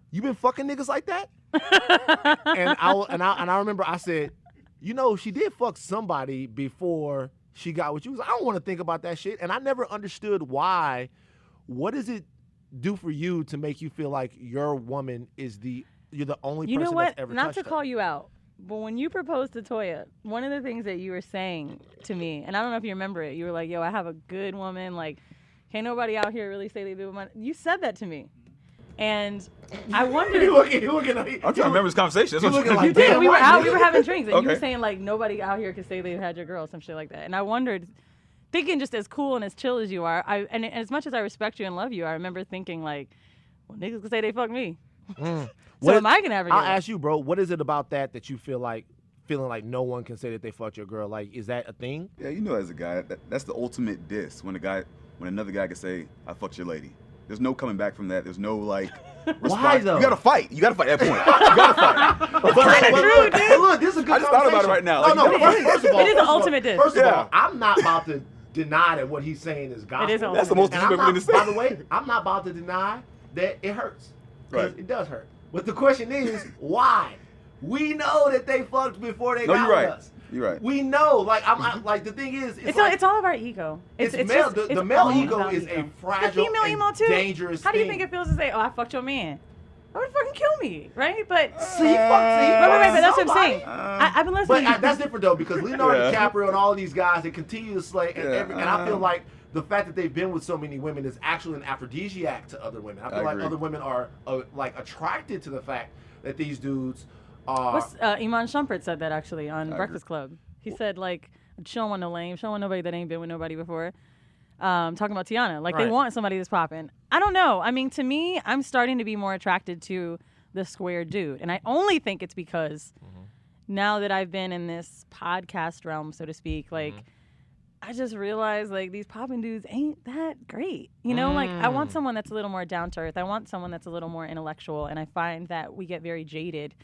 Speaker 1: You been fucking niggas like that?" and I remember I said, "You know, she did fuck somebody before she got with you." I don't want to think about that shit. And I never understood why. What does it do for you to make you feel like your woman is you're the only person
Speaker 4: know what?
Speaker 1: that's ever
Speaker 4: Not
Speaker 1: touched
Speaker 4: to
Speaker 1: her?
Speaker 4: call you out, but when you proposed to Toya, one of the things that you were saying to me, and I don't know if you remember it, you were like, "Yo, I have a good woman. Like, can't nobody out here really say they do money." You said that to me. And I wondered.
Speaker 3: I'm trying to remember this conversation. That's what
Speaker 4: You did. We were out. We were having drinks, and
Speaker 3: Okay.
Speaker 4: you were saying like nobody out here could say they had your girl, some shit like that. And I wondered, thinking just as cool and as chill as you are, and as much as I respect you and love you, I remember thinking like, well, niggas could say they fucked me. So am I gonna have a girl?
Speaker 1: I'll ask you, bro. What is it about that you feel like feeling like no one can say that they fucked your girl? Like, is that a thing?
Speaker 3: Yeah, you know, as a guy, that's the ultimate diss when another guy can say, "I fucked your lady." There's no coming back from that. There's no like response.
Speaker 1: Why though?
Speaker 3: You gotta fight. You gotta fight at that point. You gotta fight.
Speaker 1: But look, this is a good
Speaker 3: I just thought about it
Speaker 1: conversation.
Speaker 3: right now.
Speaker 1: Oh, no,
Speaker 3: Like,
Speaker 1: first of all,
Speaker 4: It is the ultimate diss.
Speaker 1: First of
Speaker 3: Yeah.
Speaker 1: all, I'm not about to deny that what he's saying is gospel.
Speaker 4: It is
Speaker 3: That's the most
Speaker 1: And I'm
Speaker 3: disrespectful thing to say.
Speaker 1: by the way, I'm not about to deny that it hurts. Because
Speaker 3: Right.
Speaker 1: it does hurt. But the question is, why? We know that they fucked before they
Speaker 3: No,
Speaker 1: got
Speaker 3: you're right.
Speaker 1: with us.
Speaker 3: You're right.
Speaker 1: We know. Like, I'm like, the thing is,
Speaker 4: It's
Speaker 1: like,
Speaker 4: all of our ego.
Speaker 1: it's male.
Speaker 4: just-
Speaker 1: The
Speaker 4: it's
Speaker 1: male
Speaker 4: all
Speaker 1: ego
Speaker 4: about
Speaker 1: is
Speaker 4: ego.
Speaker 1: a fragile
Speaker 4: the female
Speaker 1: and
Speaker 4: emo too.
Speaker 1: dangerous
Speaker 4: How do you
Speaker 1: thing.
Speaker 4: think it feels to say, "Oh, I fucked your man"? That would fucking kill me, right? But
Speaker 1: See,
Speaker 4: wait, but that's what I'm saying.
Speaker 1: somebody.
Speaker 4: I've been listening.
Speaker 1: But that's different though, because Leonardo
Speaker 3: Yeah.
Speaker 1: DiCaprio and all of these guys, they continue to slay, and,
Speaker 3: Yeah.
Speaker 1: and I feel like the fact that they've been with so many women is actually an aphrodisiac to other women. I feel like
Speaker 3: agree.
Speaker 1: other women are like attracted to the fact that these dudes are.
Speaker 4: What's Iman Shumpert said that actually on
Speaker 3: I
Speaker 4: Breakfast Club. He said like, "She don't want no lame. She don't want nobody that ain't been with nobody before." Talking about Tiana, like they
Speaker 1: Right.
Speaker 4: want somebody that's popping. I don't know. I mean, to me, I'm starting to be more attracted to the square dude, and I only think it's because now that I've been in this podcast realm, so to speak, like. I just realized like these popping dudes ain't that great. You know, like I want someone that's a little more down to earth. I want someone that's a little more intellectual. And I find that we get very jaded,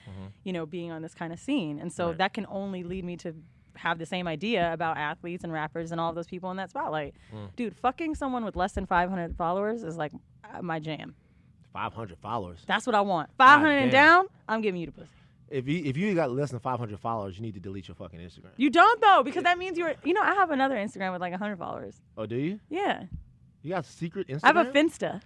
Speaker 4: you know, being on this kind of scene. And so that can only lead me to have the same idea about athletes and rappers and all of those people in that spotlight. Dude, fucking someone with less than 500 followers is like my jam.
Speaker 1: 500 followers.
Speaker 4: That's what I want. 500 and
Speaker 1: damn.
Speaker 4: down, I'm giving you the pussy.
Speaker 1: If you got less than 500 followers, you need to delete your fucking Instagram.
Speaker 4: You don't though, because that means I have another Instagram with like 100 followers.
Speaker 1: Oh, do you?
Speaker 4: Yeah.
Speaker 1: You got a secret Instagram?
Speaker 4: I have a Finsta.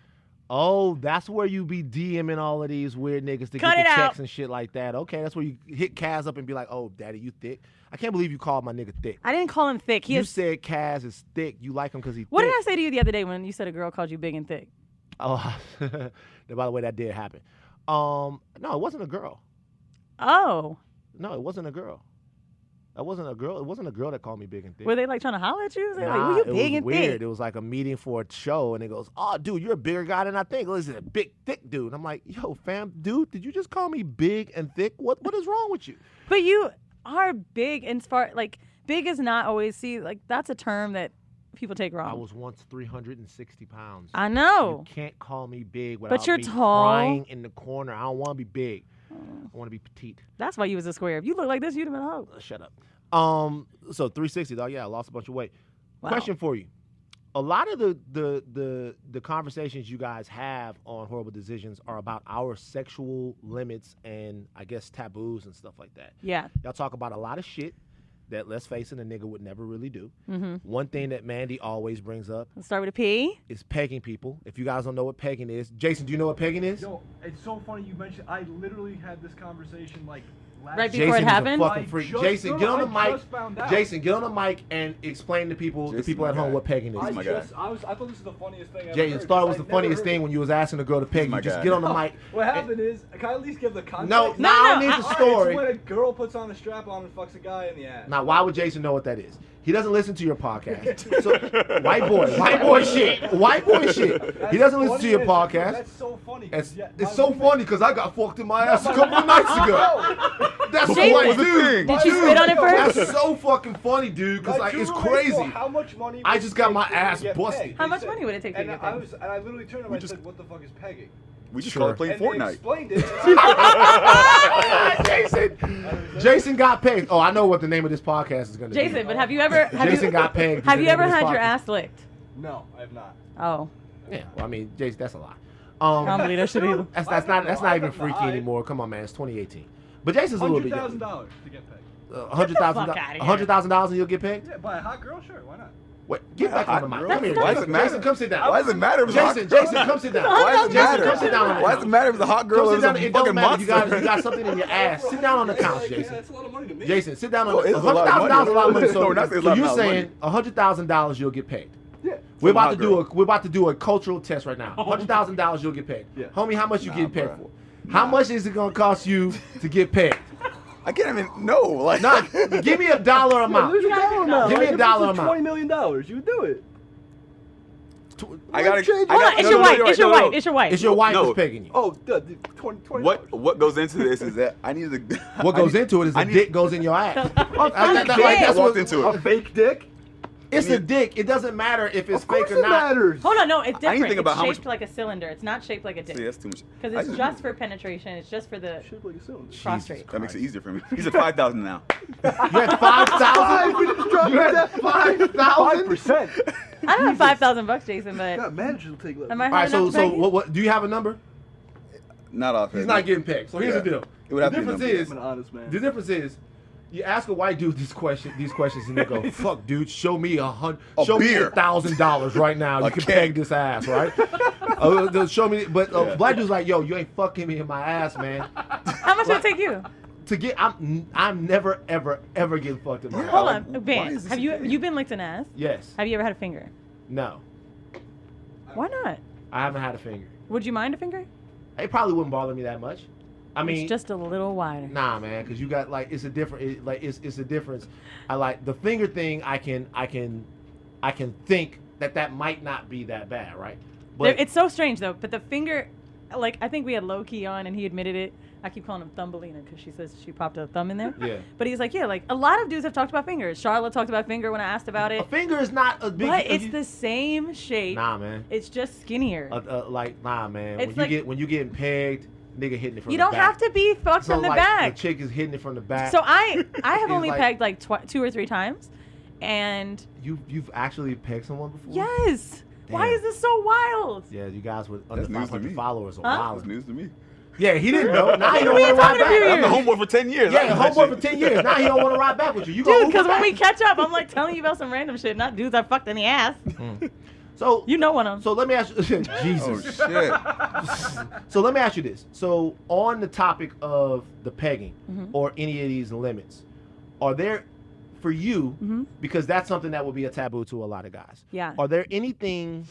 Speaker 1: Oh, that's where you be DMing all of these weird niggas to
Speaker 4: Cut
Speaker 1: get the
Speaker 4: it out.
Speaker 1: checks and shit like that. Okay, that's where you hit Kaz up and be like, "Oh, daddy, you thick." I can't believe you called my nigga thick.
Speaker 4: I didn't call him thick.
Speaker 1: You said Kaz is thick. You like him because he's
Speaker 4: What
Speaker 1: thick.
Speaker 4: did I say to you the other day when you said a girl called you big and thick?
Speaker 1: Oh, by the way, that did happen. No, it wasn't a girl.
Speaker 4: Oh.
Speaker 1: No, it wasn't a girl. That wasn't a girl. It wasn't a girl that called me big and thick.
Speaker 4: Were they like trying to holler at you? They
Speaker 1: Nah,
Speaker 4: like, were you big
Speaker 1: it
Speaker 4: and
Speaker 1: was weird.
Speaker 4: thick?
Speaker 1: It was like a meeting for a show, and it goes, "Oh, dude, you're a bigger guy than I think. Listen, a big, thick dude." And I'm like, "Yo, fam, dude, did you just call me big and thick? What is wrong with you?"
Speaker 4: But you are big and like big is not always like that's a term that people take wrong.
Speaker 1: I was once 360 pounds.
Speaker 4: I know.
Speaker 1: You can't call me big without
Speaker 4: you're
Speaker 1: me
Speaker 4: tall.
Speaker 1: crying in the corner. I don't want to be big. I want to be petite.
Speaker 4: That's why you was a square. If you look like this, you'd have been a hoe.
Speaker 1: Shut up. So 360, dog. Yeah, I lost a bunch of weight.
Speaker 4: Wow.
Speaker 1: Question for you. A lot of the conversations you guys have on Horrible Decisions are about our sexual limits and I guess taboos and stuff like that.
Speaker 4: Yeah.
Speaker 1: Y'all talk about a lot of shit that, let's face it, a nigga would never really do.
Speaker 4: Mm-hmm.
Speaker 1: One thing that Mandy always brings up
Speaker 4: Let's start with a P.
Speaker 1: is pegging people. If you guys don't know what pegging is, Jason, do you know what pegging is?
Speaker 6: Yo, it's so funny you mentioned. I literally had this conversation like last
Speaker 4: Right before
Speaker 1: Jason
Speaker 4: it
Speaker 1: is
Speaker 4: happened?
Speaker 1: a fucking
Speaker 6: I
Speaker 1: freak.
Speaker 6: just-
Speaker 1: Jason,
Speaker 6: no,
Speaker 1: get on the
Speaker 6: I
Speaker 1: mic.
Speaker 6: just found out.
Speaker 1: Jason, get on the mic and explain to people, the
Speaker 3: Jason's
Speaker 1: people at
Speaker 3: my
Speaker 1: home,
Speaker 3: guy.
Speaker 1: what pegging is.
Speaker 6: I
Speaker 3: my guy.
Speaker 6: thought this was the funniest thing I ever
Speaker 1: Jason,
Speaker 6: heard,
Speaker 1: thought it was
Speaker 6: because
Speaker 1: the
Speaker 6: I've never
Speaker 1: funniest
Speaker 6: heard
Speaker 1: thing
Speaker 6: it.
Speaker 1: when you was asking a girl to peg you.
Speaker 3: my
Speaker 1: Just
Speaker 3: guy.
Speaker 1: get on the mic.
Speaker 6: What happened is, can I at least give the context?
Speaker 1: No,
Speaker 4: No,
Speaker 1: I
Speaker 4: no,
Speaker 1: need the
Speaker 6: Alright,
Speaker 1: story.
Speaker 6: it's when a girl puts on a strap on and fucks a guy in the ass.
Speaker 1: Now, why would Jason know what that is? He doesn't listen to your podcast. So, white boy shit. White boy shit. He doesn't listen to your podcast.
Speaker 6: That's so funny.
Speaker 1: It's,
Speaker 6: yeah,
Speaker 1: it's
Speaker 6: my
Speaker 1: so
Speaker 6: roommate-
Speaker 1: funny because I got fucked in my ass a couple of nights ago. That's
Speaker 4: Jason,
Speaker 1: what I
Speaker 3: was the
Speaker 1: do.
Speaker 3: thing?
Speaker 4: Did you spit on it first?
Speaker 1: That's so fucking funny, dude, because
Speaker 6: my
Speaker 1: like,
Speaker 6: two
Speaker 1: it's
Speaker 6: roommates
Speaker 1: crazy.
Speaker 6: know How much money?
Speaker 1: I
Speaker 6: would
Speaker 1: just
Speaker 6: it
Speaker 1: got
Speaker 6: take
Speaker 1: my
Speaker 6: to
Speaker 1: ass
Speaker 6: get
Speaker 1: busted.
Speaker 6: pegged?
Speaker 4: How
Speaker 6: They
Speaker 4: much
Speaker 6: said-
Speaker 4: money would it take to
Speaker 6: and
Speaker 4: get
Speaker 6: I
Speaker 4: pegged?
Speaker 6: I literally turned to him and I said, "What the fuck is pegging?"
Speaker 3: We just
Speaker 1: Sure.
Speaker 3: call it playing
Speaker 6: And they
Speaker 3: Fortnite.
Speaker 6: explained it.
Speaker 1: Jason got pegged. Oh, I know what the name of this podcast is going to be.
Speaker 4: Jason, but have you ever
Speaker 1: Jason got pegged. is
Speaker 4: have
Speaker 1: the
Speaker 4: you
Speaker 1: name
Speaker 4: ever
Speaker 1: of this
Speaker 4: had your
Speaker 1: podcast.
Speaker 4: ass licked?
Speaker 6: No, I have not.
Speaker 4: Oh,
Speaker 1: Yeah, well, I mean, Jason, that's a lie.
Speaker 4: I don't believe that shit either.
Speaker 1: That's not even
Speaker 6: I've
Speaker 1: freaky
Speaker 6: lied.
Speaker 1: anymore. Come on, man, it's 2018. But Jason's a little bit younger.
Speaker 6: $100,000 to get pegged.
Speaker 1: $100,000 and you'll get pegged.
Speaker 6: Yeah, by a hot girl, sure, why not?
Speaker 1: Wait, get back on the mic. Come here,
Speaker 3: Why does
Speaker 1: Jason.
Speaker 3: it matter?
Speaker 1: Jason, come sit down.
Speaker 3: Why does it matter? If it's a hot-
Speaker 1: Jason, come sit down.
Speaker 3: Why does it
Speaker 1: Jason,
Speaker 3: matter?
Speaker 1: come sit down on the
Speaker 3: Why
Speaker 1: couch.
Speaker 3: does it matter if it's a hot girl
Speaker 1: Come
Speaker 3: or
Speaker 1: sit
Speaker 3: it's
Speaker 1: down.
Speaker 3: a
Speaker 1: It
Speaker 3: fucking
Speaker 1: don't matter. You
Speaker 3: monster?
Speaker 1: got something in your ass. Sit down on the couch, Jason.
Speaker 6: That's a lot of money to me.
Speaker 1: Jason, sit down on
Speaker 3: No,
Speaker 1: the
Speaker 3: it's a lot of
Speaker 1: $100,000 is a lot of money.
Speaker 3: money. No, we're not saying it's a
Speaker 1: So
Speaker 3: lot
Speaker 1: you're
Speaker 3: of money.
Speaker 1: saying $100,000 you'll get paid.
Speaker 6: Yeah.
Speaker 1: We're
Speaker 3: From a
Speaker 1: about
Speaker 3: hot
Speaker 1: to do
Speaker 3: girl.
Speaker 1: we're about to do a cultural test right now. $100,000 you'll get paid.
Speaker 6: Yeah.
Speaker 1: Homie, how much you
Speaker 3: Nah,
Speaker 1: getting paid
Speaker 3: bruh.
Speaker 1: for? How much is it gonna cost you to get paid?
Speaker 3: I can't even know. Like,
Speaker 1: Nah, give me a dollar amount.
Speaker 6: There's a dollar amount.
Speaker 1: Give me a
Speaker 6: Like, if
Speaker 1: dollar
Speaker 6: it's
Speaker 1: amount.
Speaker 6: $20 million. You would do it.
Speaker 3: I gotta.
Speaker 6: Change-
Speaker 3: I
Speaker 4: Hold
Speaker 3: got-
Speaker 4: on, it's
Speaker 3: no,
Speaker 4: your
Speaker 3: no,
Speaker 4: wife.
Speaker 3: no,
Speaker 4: It's your
Speaker 3: no, no.
Speaker 4: wife. It's your wife.
Speaker 1: It's your wife
Speaker 3: No.
Speaker 1: that's pegging you.
Speaker 6: Oh, $20.
Speaker 3: What goes into this is that I need to.
Speaker 1: What goes into it is
Speaker 3: I
Speaker 1: a
Speaker 3: need-
Speaker 1: dick goes in your ass.
Speaker 4: Fake
Speaker 1: Like,
Speaker 4: dick.
Speaker 1: that's
Speaker 3: I walked
Speaker 1: what-
Speaker 3: into
Speaker 6: A
Speaker 3: it.
Speaker 6: fake dick?
Speaker 1: It's a dick. It doesn't matter if it's
Speaker 6: Of course
Speaker 1: fake or
Speaker 6: it
Speaker 1: not.
Speaker 6: matters.
Speaker 4: Hold on, no, it's
Speaker 3: I need
Speaker 4: different.
Speaker 3: to think about
Speaker 4: It's
Speaker 3: how much-
Speaker 4: shaped like a cylinder. It's not shaped like a dick.
Speaker 3: See, that's too much.
Speaker 4: Because
Speaker 3: I
Speaker 4: it's just for penetration. It's just for the
Speaker 6: Shaped like a cylinder.
Speaker 4: prostrate.
Speaker 3: That makes it easier for me. He's at 5,000 now.
Speaker 1: You had 5,000.
Speaker 6: We just dropped
Speaker 1: You had
Speaker 6: that
Speaker 1: 5,000.
Speaker 6: 5%.
Speaker 4: I don't have $5,000, Jason, but
Speaker 6: God, managers will take less.
Speaker 4: am I
Speaker 1: All
Speaker 4: high
Speaker 1: right, so
Speaker 4: enough to peg you?
Speaker 1: what? Do you have a number?
Speaker 3: Not off.
Speaker 1: He's not getting pegged. So here's the deal.
Speaker 3: It would
Speaker 1: The
Speaker 3: have to be
Speaker 1: difference
Speaker 3: number.
Speaker 1: is
Speaker 6: I'm an honest man.
Speaker 1: the difference is. You ask a white dude these questions, and they go, "Fuck, dude, show me show me
Speaker 3: beer.
Speaker 1: $1,000 right now. You
Speaker 3: A
Speaker 1: can
Speaker 3: keg.
Speaker 1: peg this ass, right? They'll show me." But black dude's like, "Yo, you ain't fucking me in my ass, man."
Speaker 4: How much would it take you?
Speaker 1: To get, I'm never ever getting fucked in my ass.
Speaker 4: Hold
Speaker 3: like,
Speaker 4: on,
Speaker 3: why
Speaker 4: Vance.
Speaker 3: is this
Speaker 4: Have
Speaker 3: a
Speaker 4: you
Speaker 3: thing?
Speaker 4: been licked in the ass?
Speaker 1: Yes.
Speaker 4: Have you ever had a finger?
Speaker 1: No.
Speaker 4: Why not?
Speaker 1: I haven't had a finger.
Speaker 4: Would you mind a finger?
Speaker 1: It probably wouldn't bother me that much. I mean,
Speaker 4: It's just a little wider.
Speaker 1: nah, man, because you got like it's a different, it's a difference. I like the finger thing. I can think that might not be that bad, right? But
Speaker 4: It's so strange though. But the finger, like I think we had low key on, and he admitted it. I keep calling him Thumbelina because she says she popped a thumb in there.
Speaker 1: Yeah.
Speaker 4: But he's like, yeah, like a lot of dudes have talked about fingers. Charlotte talked about finger when I asked about
Speaker 1: a
Speaker 4: it.
Speaker 1: finger is not a big.
Speaker 4: But it's the same shape.
Speaker 1: Nah, man.
Speaker 4: It's just skinnier.
Speaker 1: Like nah, man.
Speaker 4: It's
Speaker 1: When you getting pegged, nigga hitting it from
Speaker 4: You
Speaker 1: the
Speaker 4: don't
Speaker 1: back.
Speaker 4: have to be fucked
Speaker 1: So
Speaker 4: from the
Speaker 1: like,
Speaker 4: back.
Speaker 1: The chick is hitting it from the back.
Speaker 4: So I have
Speaker 1: It's
Speaker 4: only
Speaker 1: like-
Speaker 4: pegged like 2 or 3 times, and
Speaker 1: You've actually pegged someone before?
Speaker 4: yes. Why
Speaker 1: Damn.
Speaker 4: is this so wild?
Speaker 1: Yeah, you guys with under
Speaker 3: That's news to
Speaker 1: 500
Speaker 3: me.
Speaker 1: followers are
Speaker 4: Huh?
Speaker 1: wild.
Speaker 3: That's news to me.
Speaker 1: Yeah, he didn't know. Now he don't
Speaker 4: We
Speaker 1: want to
Speaker 4: talking
Speaker 1: ride
Speaker 4: to you
Speaker 1: back.
Speaker 3: I'm the homeboy for 10 years. I
Speaker 1: Yeah,
Speaker 3: know that
Speaker 1: homeboy
Speaker 3: shit.
Speaker 1: for 10 years. Now he don't want to ride back with you. You
Speaker 4: Dude,
Speaker 1: go
Speaker 4: because when we
Speaker 1: back.
Speaker 4: catch up, I'm like telling you about some random shit, not dudes I fucked in the ass.
Speaker 1: So
Speaker 4: You know one of them.
Speaker 1: So let me ask you, Jesus.
Speaker 3: Oh shit.
Speaker 1: So let me ask you this. So on the topic of the pegging
Speaker 4: Mm-hmm.
Speaker 1: or any of these limits, are there, for you, because that's something that would be a taboo to a lot of guys.
Speaker 4: Yeah.
Speaker 1: Are there any things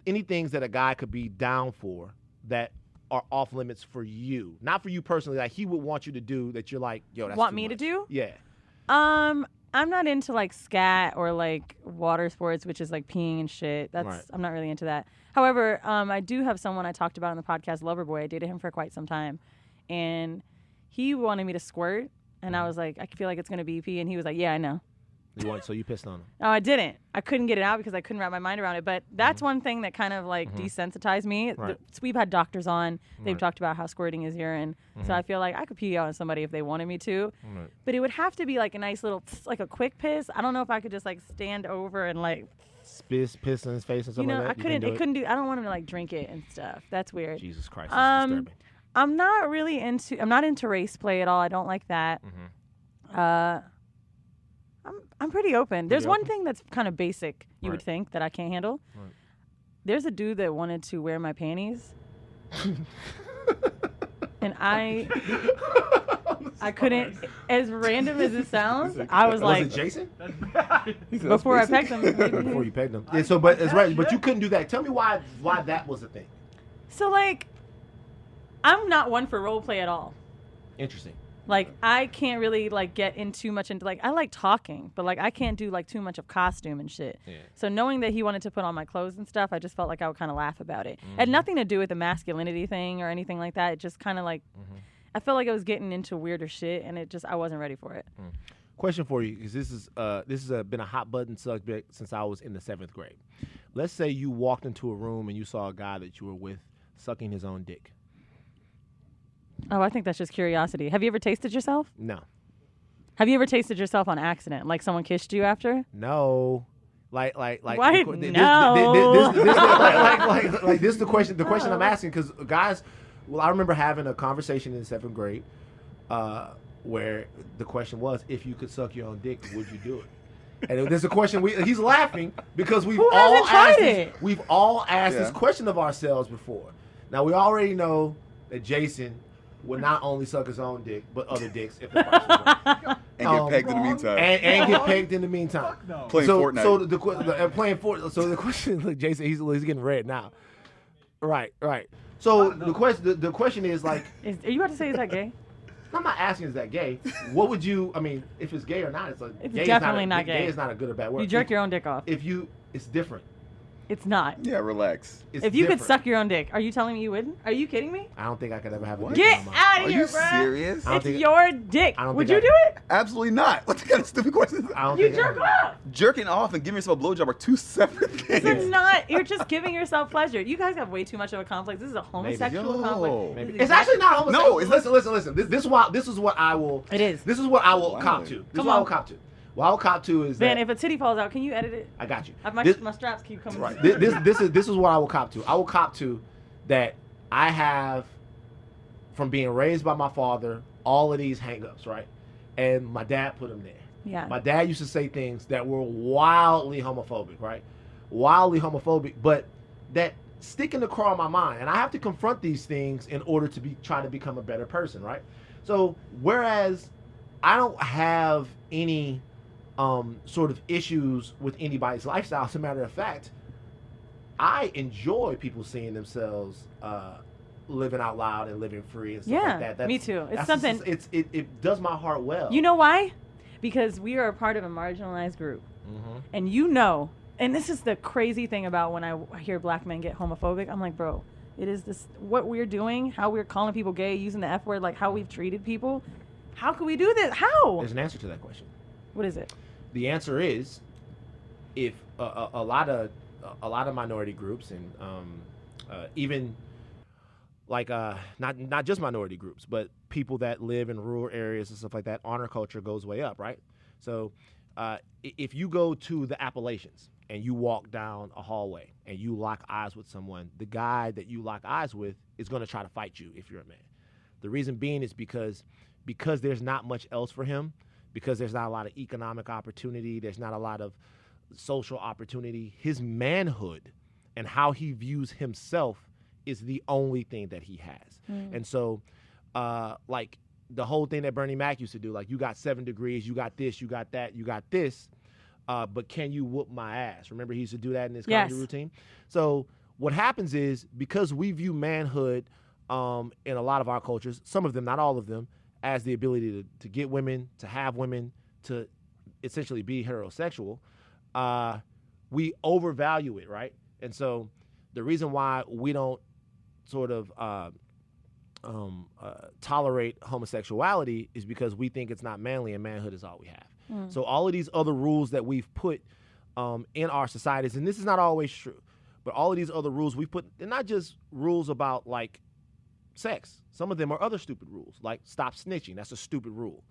Speaker 1: that a guy could be down for that are off limits for you? Not for you personally, like he would want you to do that you're like, yo, that's
Speaker 4: Want
Speaker 1: too
Speaker 4: me to
Speaker 1: much.
Speaker 4: do?
Speaker 1: Yeah.
Speaker 4: I'm not into like scat or like water sports, which is like peeing and shit.
Speaker 1: Right.
Speaker 4: I'm not really into that. However, I do have someone I talked about on the podcast, Loverboy. I dated him for quite some time, and he wanted me to squirt, and I was like, I feel like it's gonna be pee, and he was like, yeah, I know.
Speaker 1: So you pissed on him.
Speaker 4: No, I didn't. I couldn't get it out because I couldn't wrap my mind around it. But that's one thing that kind of like desensitized me.
Speaker 1: Right.
Speaker 4: We've had doctors on. They've
Speaker 1: Right.
Speaker 4: talked about how squirting is urine. So I feel like I could pee on somebody if they wanted me to.
Speaker 1: Right.
Speaker 4: But it would have to be like a nice little, like a quick piss. I don't know if I could just like stand over and like,
Speaker 1: Piss in his face or something
Speaker 4: you know,
Speaker 1: like that?
Speaker 4: I couldn't. It couldn't do. I don't want him to like drink it and stuff. That's weird.
Speaker 1: Jesus Christ, that's disturbing.
Speaker 4: I'm not really into. I'm not into race play at all. I don't like that. I'm pretty open. There's one thing that's kind of basic. You would think that I can't handle.
Speaker 1: Right.
Speaker 4: There's a dude that wanted to wear my panties, and I couldn't. As random as it sounds, I was like,
Speaker 1: was it Jason?
Speaker 4: before I pegged him.
Speaker 1: Before you pegged him. Yeah, so, but it's right. But you couldn't do that. Tell me why that was a thing.
Speaker 4: So like, I'm not one for role play at all.
Speaker 1: Interesting.
Speaker 4: Like I can't really like get in too much into like I like talking, but like I can't do like too much of costume and shit.
Speaker 1: Yeah.
Speaker 4: So knowing that he wanted to put on my clothes and stuff, I just felt like I would kind of laugh about it. It had nothing to do with the masculinity thing or anything like that. It just kind of like I felt like I was getting into weirder shit, and I wasn't ready for it.
Speaker 1: Question for you, because this has been a hot button subject since I was in the 7th grade. Let's say you walked into a room and you saw a guy that you were with sucking his own dick.
Speaker 4: Oh, I think that's just curiosity. Have you ever tasted yourself?
Speaker 1: No.
Speaker 4: Have you ever tasted yourself on accident? Like someone kissed you after?
Speaker 1: No. Like.
Speaker 4: Why?
Speaker 1: No. Like this is the question. The question I'm asking, because guys, well, I remember having a conversation in 7th grade, where the question was, if you could suck your own dick, would you do it? And there's a question. He's laughing because we've all asked this question of ourselves before. Now we already know that Jason would not only suck his own dick, but other dicks if the price was right.
Speaker 3: And get pegged in the meantime.
Speaker 1: And get pegged in the meantime.
Speaker 6: No.
Speaker 3: Playing Fortnite.
Speaker 1: So playing Fortnite. So the question, look, Jason, he's getting red now. Right. So the question is like,
Speaker 4: Are you about to say is that gay?
Speaker 1: I'm not asking is that gay. What would you? I mean, if it's gay or not, it's gay
Speaker 4: definitely not gay.
Speaker 1: Gay is not a good or bad word.
Speaker 4: You jerk your own dick off.
Speaker 1: It's different.
Speaker 4: It's not.
Speaker 3: Yeah, relax.
Speaker 1: It's
Speaker 4: If you
Speaker 1: different.
Speaker 4: could suck your own dick, are you telling me you wouldn't? Are you kidding me?
Speaker 1: I don't think I could ever have a dick
Speaker 4: Get
Speaker 1: in my mouth.
Speaker 4: out
Speaker 3: Are
Speaker 4: of
Speaker 3: you
Speaker 4: here, bro.
Speaker 3: serious?
Speaker 1: I don't
Speaker 4: It's
Speaker 1: think-
Speaker 4: your dick.
Speaker 1: I don't
Speaker 4: Would
Speaker 1: think
Speaker 4: you
Speaker 1: I-
Speaker 4: do it?
Speaker 3: Absolutely not. What kind of stupid question is that?
Speaker 1: I don't
Speaker 4: You
Speaker 1: think
Speaker 4: jerk off.
Speaker 3: Jerking off and giving yourself a blowjob are two separate things.
Speaker 4: It's not. You're just giving yourself pleasure. You guys have way too much of a complex. This is a homosexual
Speaker 3: Yo.
Speaker 4: complex.
Speaker 3: Maybe.
Speaker 4: This is
Speaker 1: It's actually not homosexual.
Speaker 3: No, it's
Speaker 1: listen. This is what I will.
Speaker 4: It is.
Speaker 1: This is what I will
Speaker 3: Wow.
Speaker 1: cop to. This is
Speaker 4: Come
Speaker 1: what I will
Speaker 4: on.
Speaker 1: cop to. What I will cop to is
Speaker 4: Van,
Speaker 1: that
Speaker 4: if a titty falls out, can you edit it?
Speaker 1: I got you.
Speaker 4: My straps keep coming.
Speaker 1: Right. This is what I will cop to. I will cop to that I have, from being raised by my father, all of these hang-ups, right? And my dad put them there.
Speaker 4: Yeah.
Speaker 1: My dad used to say things that were wildly homophobic, right? Wildly homophobic, but that stick in the core of my mind. And I have to confront these things in order to try to become a better person, right? So whereas I don't have any sort of issues with anybody's lifestyle, as a matter of fact, I enjoy people seeing themselves living out loud and living free and stuff
Speaker 4: Yeah,
Speaker 1: like that. That's,
Speaker 4: me too. It's
Speaker 1: that's
Speaker 4: something.
Speaker 1: it does my heart well.
Speaker 4: You know why? Because we are a part of a marginalized group, and and this is the crazy thing about when I hear black men get homophobic. I'm like, bro, it is this what we're doing, how we're calling people gay, using the F word, like how we've treated people. How can we do this? How?
Speaker 1: There's an answer to that question.
Speaker 4: What is it?
Speaker 1: The answer is, if a lot of minority groups and even like not just minority groups, but people that live in rural areas and stuff like that, honor culture goes way up, right? So if you go to the Appalachians and you walk down a hallway and you lock eyes with someone, the guy that you lock eyes with is going to try to fight you if you're a man. The reason being is because there's not much else for him, because there's not a lot of economic opportunity, there's not a lot of social opportunity. His manhood and how he views himself is the only thing that he has. And so, like the whole thing that Bernie Mac used to do, like, you got 7 degrees, you got this, you got that, you got this, but can you whoop my ass? Remember, he used to do that in his comedy routine. So what happens is, because we view manhood in a lot of our cultures, some of them, not all of them, as the ability to get women, to have women, to essentially be heterosexual, we overvalue it, right? And so the reason why we don't sort of tolerate homosexuality is because we think it's not manly, and manhood is all we have. So all of these other rules that we've put in our societies, and this is not always true, but all of these other rules we've put, they're not just rules about, like, sex. Some of them are other stupid rules, like stop snitching. That's a stupid rule.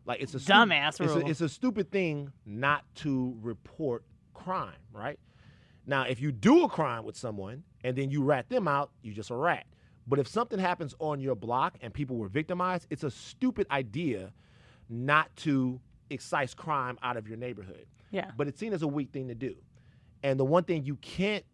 Speaker 1: Like, it's a
Speaker 4: dumbass rule.
Speaker 1: It's a stupid thing not to report crime, right? Now, if you do a crime with someone and then you rat them out, you're just a rat. But if something happens on your block and people were victimized, it's a stupid idea not to excise crime out of your neighborhood.
Speaker 4: Yeah.
Speaker 1: But it's seen as a weak thing to do. And the one thing you can't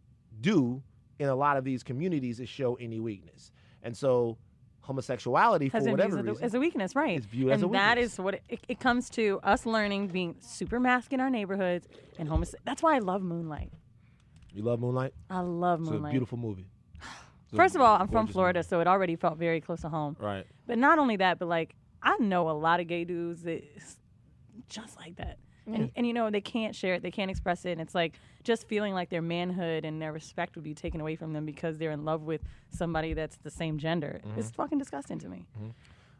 Speaker 1: do in a lot of these communities is show any weakness. And so homosexuality, for whatever reason,
Speaker 4: as a weakness, right?
Speaker 1: Is viewed as a weakness.
Speaker 4: And that is what it comes to, us learning being super masc in our neighborhoods and That's why I love Moonlight.
Speaker 1: You love Moonlight?
Speaker 4: I love Moonlight.
Speaker 1: It's a beautiful movie.
Speaker 4: First of all, I'm from Florida, so it already felt very close to home.
Speaker 1: Right.
Speaker 4: But not only that, but like, I know a lot of gay dudes that just like that. And you know, they can't share it, they can't express it, and it's like just feeling like their manhood and their respect would be taken away from them because they're in love with somebody that's the same gender. It's fucking disgusting to me.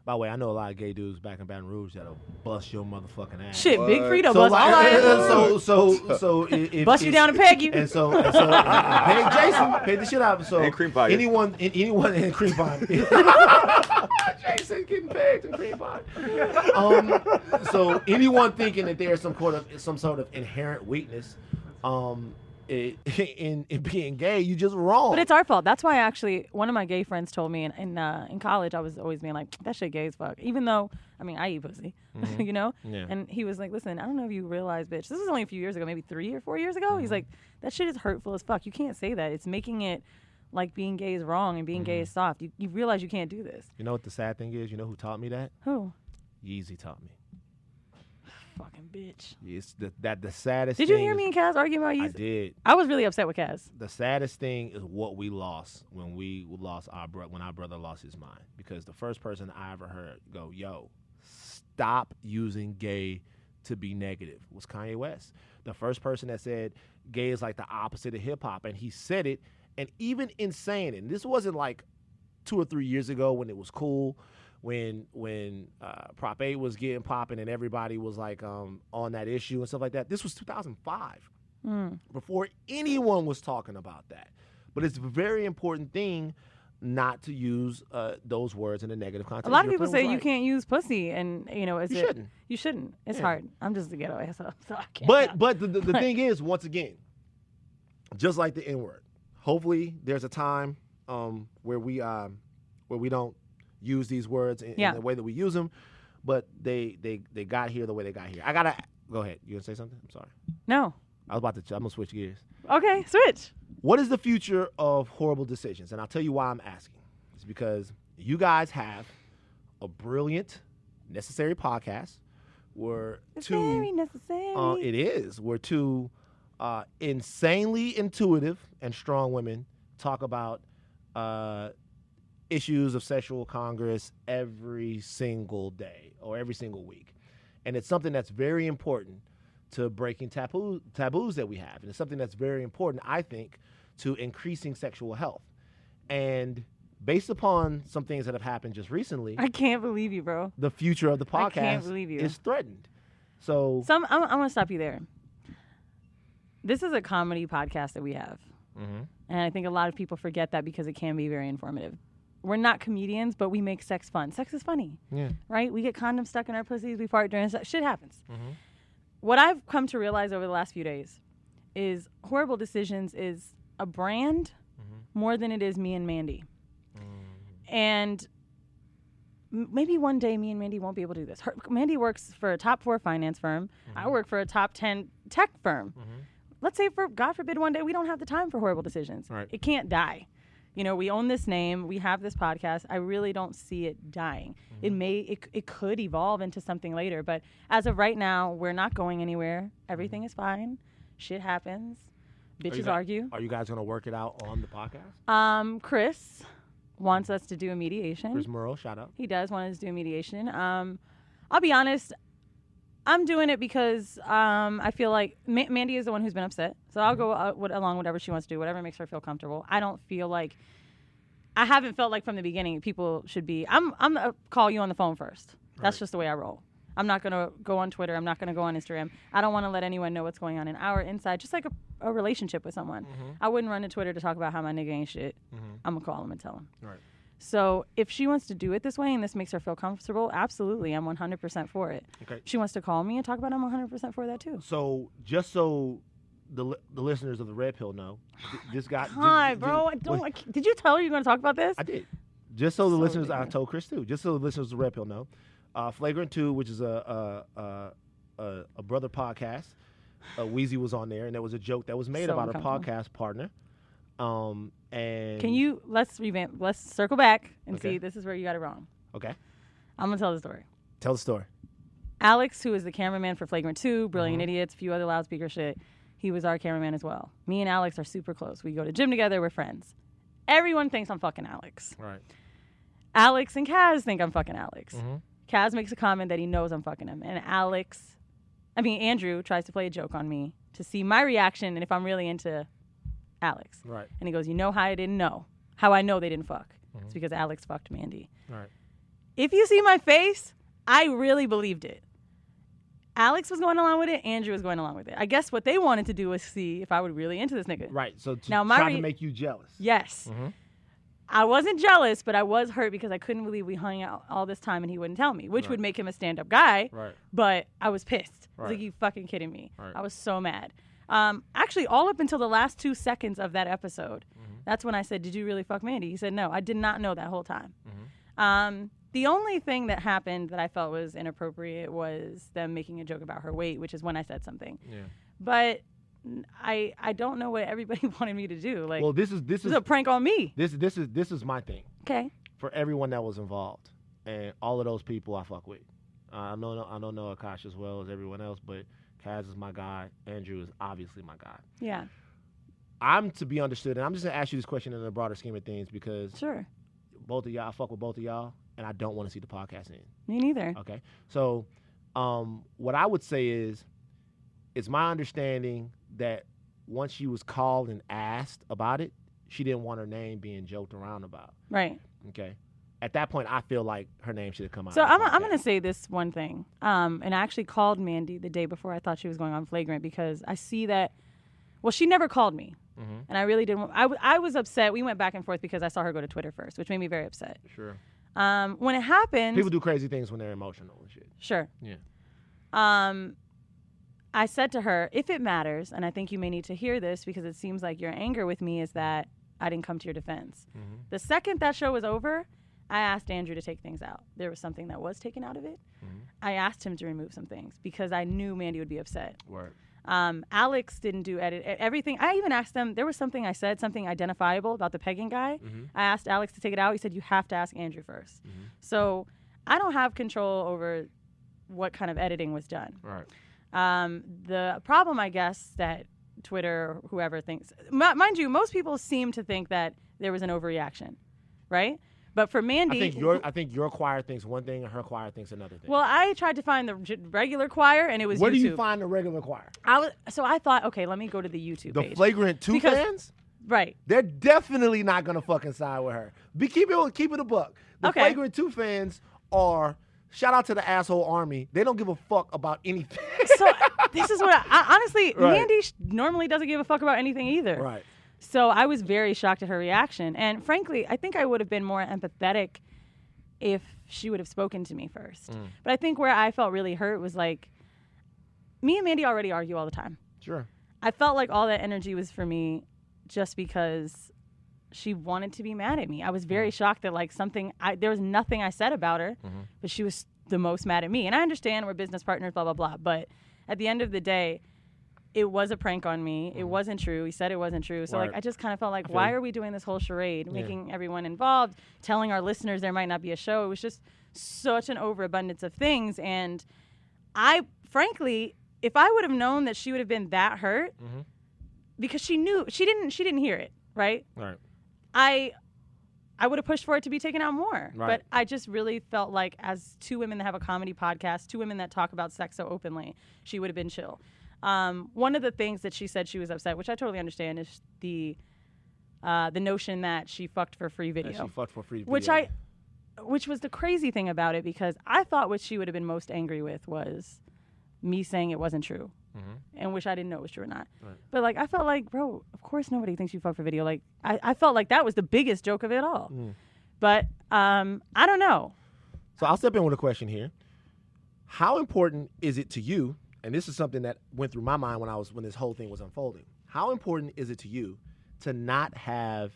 Speaker 1: By the way, I know a lot of gay dudes back in Baton Rouge that'll bust your motherfucking ass.
Speaker 4: Shit, Big Frito
Speaker 1: So,
Speaker 4: bust
Speaker 1: like,
Speaker 4: all that.
Speaker 1: so if,
Speaker 4: bust you down and peg you.
Speaker 1: And so peg Jason, peg the shit out of him. So
Speaker 3: And cream pie.
Speaker 1: anyone and cream pie. Jason getting pegged and cream pie. So anyone thinking that there's some sort of inherent weakness in being gay, you just wrong.
Speaker 4: But it's our fault. That's why actually one of my gay friends told me in college, I was always being like, that shit gay as fuck. Even though, I mean, I eat pussy, you know?
Speaker 1: Yeah.
Speaker 4: And he was like, listen, I don't know if you realize, bitch, this was only a few years ago, maybe 3 or 4 years ago. He's like, that shit is hurtful as fuck. You can't say that. It's making it like being gay is wrong and being gay is soft. You realize you can't do this.
Speaker 1: You know what the sad thing is? You know who taught me that?
Speaker 4: Who?
Speaker 1: Yeezy taught me.
Speaker 4: Fucking bitch.
Speaker 1: It's the saddest
Speaker 4: Did
Speaker 1: thing.
Speaker 4: you hear me and Kaz arguing about Yeezy?
Speaker 1: I did.
Speaker 4: I was really upset with Kaz.
Speaker 1: The saddest thing is what we lost when our brother lost his mind. Because the first person I ever heard go, yo, stop using gay to be negative was Kanye West. The first person that said gay is like the opposite of hip hop. And he said it, and even in saying it, and this wasn't like 2 or 3 years ago when it was cool, when Prop 8 was getting popping and everybody was like on that issue and stuff like that. This was 2005, before anyone was talking about that. But it's a very important thing not to use those words in a negative context.
Speaker 4: A lot of people say you can't use pussy, and you know,
Speaker 1: shouldn't.
Speaker 4: You shouldn't. It's hard. I'm just a ghetto asshole, so I can't.
Speaker 1: But the thing is, once again, just like the N-word, hopefully there's a time where we don't use these words in the way that we use them, but they got here the way they got here. I gotta go ahead. You gonna say something? I'm sorry.
Speaker 4: No.
Speaker 1: I'm gonna switch gears.
Speaker 4: Okay, switch.
Speaker 1: What is the future of Horrible Decisions? And I'll tell you why I'm asking. It's because you guys have a brilliant, necessary podcast.
Speaker 4: It's very necessary.
Speaker 1: It is. Where two insanely intuitive and strong women talk about issues of sexual congress every single day or every single week. And it's something that's very important to breaking taboos that we have. And it's something that's very important, I think, to increasing sexual health. And based upon some things that have happened just recently,
Speaker 4: I can't believe you, bro.
Speaker 1: The future of the podcast
Speaker 4: I can't believe you.
Speaker 1: is threatened. So
Speaker 4: I'm going to stop you there. This is a comedy podcast that we have. And I think a lot of people forget that because it can be very informative. We're not comedians, but we make sex fun. Sex is funny, right? We get condoms stuck in our pussies. We fart during sex. Shit happens. What I've come to realize over the last few days is Horrible Decisions is a brand more than it is me and Mandy. And maybe one day me and Mandy won't be able to do this. Mandy works for a top 4 finance firm. I work for a top 10 tech firm. let's say for God forbid one day we don't have the time for horrible decisions.
Speaker 1: Right.
Speaker 4: It can't die. You know, we own this name. We have this podcast. I really don't see it dying. It could evolve into something later, but as of right now, we're not going anywhere. Everything is fine. Shit happens. Bitches argue.
Speaker 1: Are you guys gonna work it out on the podcast?
Speaker 4: Chris wants us to do a mediation.
Speaker 1: Chris Murrow, shout out.
Speaker 4: He does want us to do a mediation. I'll be honest. I'm doing it because I feel like Mandy is the one who's been upset. So I'll go along whatever she wants to do, whatever makes her feel comfortable. I haven't felt like from the beginning people should be. I'm going to call you on the phone first. That's just the way I roll. I'm not going to go on Twitter. I'm not going to go on Instagram. I don't want to let anyone know what's going on in our inside, just like a relationship with someone. I wouldn't run to Twitter to talk about how my nigga ain't shit. I'm going to call him and tell him.
Speaker 1: Right.
Speaker 4: So if she wants to do it this way and this makes her feel comfortable, absolutely, I'm 100% for it.
Speaker 1: Okay.
Speaker 4: She wants to call me and talk about it, I'm 100% for that too.
Speaker 1: So just so the listeners of the Red Pill know, this guy.
Speaker 4: Hi, bro. Did you tell her you're going to talk about this?
Speaker 1: I did. Just so the listeners, I told Chris too. Just so the listeners of the Red Pill know, Flagrant 2, which is a brother podcast, Weezy was on there, and there was a joke that was made about a podcast partner. And
Speaker 4: can you let's circle back and see this is where you got it wrong.
Speaker 1: Okay.
Speaker 4: I'm gonna tell the story.
Speaker 1: Tell the story.
Speaker 4: Alex, who is the cameraman for Flagrant 2, Brilliant Idiots, a few other loudspeaker shit, he was our cameraman as well. Me and Alex are super close. We go to gym together, we're friends. Everyone thinks I'm fucking Alex.
Speaker 1: Right.
Speaker 4: Alex and Kaz think I'm fucking Alex. Kaz makes a comment that he knows I'm fucking him. And Andrew tries to play a joke on me to see my reaction and if I'm really into Alex.
Speaker 1: Right.
Speaker 4: And he goes, you know how I didn't know? How I know they didn't fuck? It's because Alex fucked Mandy.
Speaker 1: Right.
Speaker 4: If you see my face, I really believed it. Alex was going along with it. Andrew was going along with it. I guess what they wanted to do was see if I was really into this nigga.
Speaker 1: Right. So
Speaker 4: try
Speaker 1: to make you jealous.
Speaker 4: Yes. I wasn't jealous, but I was hurt because I couldn't believe we hung out all this time and he wouldn't tell me, which would make him a stand-up guy.
Speaker 1: Right.
Speaker 4: But I was pissed. I was
Speaker 1: Right.
Speaker 4: like, you fucking kidding me.
Speaker 1: Right.
Speaker 4: I was so mad. Actually, all up until the last 2 seconds of that episode, that's when I said, did you really fuck Mandy? He said, no, I did not know that whole time. The only thing that happened that I felt was inappropriate was them making a joke about her weight, which is when I said something.
Speaker 1: Yeah.
Speaker 4: But I don't know what everybody wanted me to do. Like,
Speaker 1: well, this is
Speaker 4: a prank on me.
Speaker 1: This is my thing.
Speaker 4: Okay.
Speaker 1: For everyone that was involved, and all of those people I fuck with. I don't know Akash as well as everyone else, but Kaz is my guy. Andrew is obviously my guy.
Speaker 4: Yeah.
Speaker 1: I'm to be understood, and I'm just gonna ask you this question in the broader scheme of things because
Speaker 4: Sure.
Speaker 1: both of y'all, I fuck with both of y'all, and I don't want to see the podcast end.
Speaker 4: Me neither.
Speaker 1: Okay. So, what I would say is, it's my understanding that once she was called and asked about it, she didn't want her name being joked around about.
Speaker 4: Right.
Speaker 1: Okay. At that point, I feel like her name should have come out.
Speaker 4: So I'm going to say this one thing. And I actually called Mandy the day before I thought she was going on Flagrant because I see that, well, she never called me. And I really didn't. I was upset. We went back and forth because I saw her go to Twitter first, which made me very upset.
Speaker 1: Sure.
Speaker 4: When it happened.
Speaker 1: People do crazy things when they're emotional and shit.
Speaker 4: Sure.
Speaker 1: Yeah.
Speaker 4: I said to her, if it matters, and I think you may need to hear this because it seems like your anger with me is that I didn't come to your defense. The second that show was over, I asked Andrew to take things out. There was something that was taken out of it. I asked him to remove some things because I knew Mandy would be upset.
Speaker 1: Word.
Speaker 4: Alex didn't do everything. I even asked them, there was something I said, something identifiable about the pegging guy. I asked Alex to take it out. He said, you have to ask Andrew first. So I don't have control over what kind of editing was done.
Speaker 1: Right.
Speaker 4: The problem, I guess, that Twitter or whoever thinks, mind you, most people seem to think that there was an overreaction, right? But for Mandy,
Speaker 1: I think your choir thinks one thing and her choir thinks another thing.
Speaker 4: Well, I tried to find the regular choir, and it was
Speaker 1: Where
Speaker 4: YouTube.
Speaker 1: do you find the regular choir?
Speaker 4: So I thought, okay, let me go to the YouTube
Speaker 1: The
Speaker 4: page.
Speaker 1: Flagrant 2 fans?
Speaker 4: Right.
Speaker 1: They're definitely not gonna fucking side with her. Keep it a buck. The
Speaker 4: Okay.
Speaker 1: Flagrant 2 fans are. Shout out to the asshole army. They don't give a fuck about anything.
Speaker 4: So this is what I honestly,
Speaker 1: Right.
Speaker 4: Mandy normally doesn't give a fuck about anything either.
Speaker 1: Right.
Speaker 4: So I was very shocked at her reaction. And frankly, I think I would have been more empathetic if she would have spoken to me first. But I think where I felt really hurt was like, me and Mandy already argue all the time.
Speaker 1: Sure.
Speaker 4: I felt like all that energy was for me just because she wanted to be mad at me. I was very shocked that like there was nothing I said about her, but she was the most mad at me. And I understand we're business partners, blah, blah, blah. But at the end of the day, it was a prank on me. It wasn't true. He said it wasn't true. So, like, I just kind of felt like, why are we doing this whole charade, making everyone involved, telling our listeners there might not be a show? It was just such an overabundance of things. And I, frankly, if I would have known that she would have been that hurt, because she knew, she didn't hear it, right?
Speaker 1: Right.
Speaker 4: I would have pushed for it to be taken out more.
Speaker 1: Right.
Speaker 4: But I just really felt like, as two women that have a comedy podcast, two women that talk about sex so openly, she would have been chill. One of the things that she said she was upset, which I totally understand, is the notion that she fucked for free video.
Speaker 1: That she fucked for free video.
Speaker 4: Which was the crazy thing about it, because I thought what she would have been most angry with was me saying it wasn't true. And which I didn't know was true or not. Right. But, like, I felt like, bro, of course nobody thinks you fuck for video. Like, I felt like that was the biggest joke of it all. But I don't know.
Speaker 1: So I'll step in with a question here. How important is it to you, and this is something that went through my mind when this whole thing was unfolding, how important is it to you to not have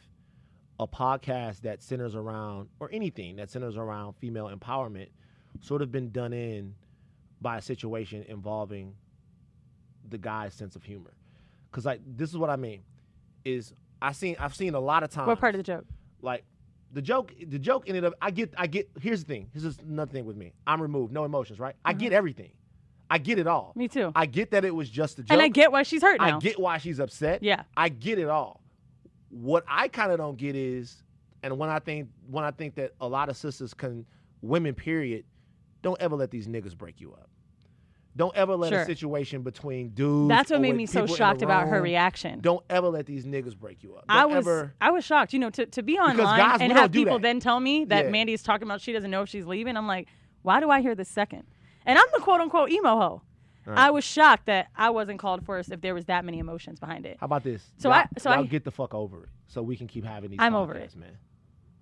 Speaker 1: a podcast that centers around, or anything that centers around female empowerment, sort of been done in by a situation involving the guy's sense of humor? Because, like, this is what I mean is I've seen a lot of times.
Speaker 4: What part of the joke?
Speaker 1: Like, the joke ended up, I get here's the thing, here's just another thing with me, I'm removed, no emotions, right? I get everything, I get it all.
Speaker 4: Me too.
Speaker 1: I get that it was just a joke,
Speaker 4: and I get why she's hurt now.
Speaker 1: I get why she's upset.
Speaker 4: Yeah,
Speaker 1: I get it all. What I kind of don't get is, and when I think that a lot of sisters women period, don't ever let these niggas break you up. Don't ever let a situation between dudes.
Speaker 4: That's what made me so shocked about her reaction.
Speaker 1: Don't ever let these niggas break you up.
Speaker 4: I was shocked. You know, to be online and have people then tell me that Mandy's talking about she doesn't know if she's leaving. I'm like, why do I hear this second? And I'm the quote unquote emo hoe. Right. I was shocked that I wasn't called first if there was that many emotions behind it.
Speaker 1: How about this?
Speaker 4: So
Speaker 1: y'all get the fuck over it, so we can keep having these.
Speaker 4: I'm over it,
Speaker 1: man.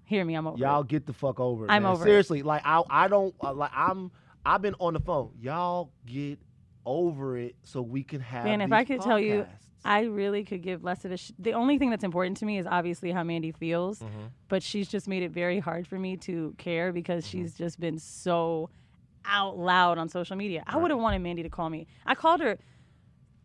Speaker 4: Hear me, I'm over it.
Speaker 1: Y'all get the fuck over it.
Speaker 4: I'm
Speaker 1: man.
Speaker 4: over
Speaker 1: Seriously,
Speaker 4: it.
Speaker 1: like I've been on the phone. Y'all get over it so we can have.
Speaker 4: Man, if
Speaker 1: these
Speaker 4: I could
Speaker 1: podcasts.
Speaker 4: tell you, I really could give less of a the only thing that's important to me is obviously how Mandy feels, but she's just made it very hard for me to care because she's just been so out loud on social media. I would have wanted Mandy to call me. I called her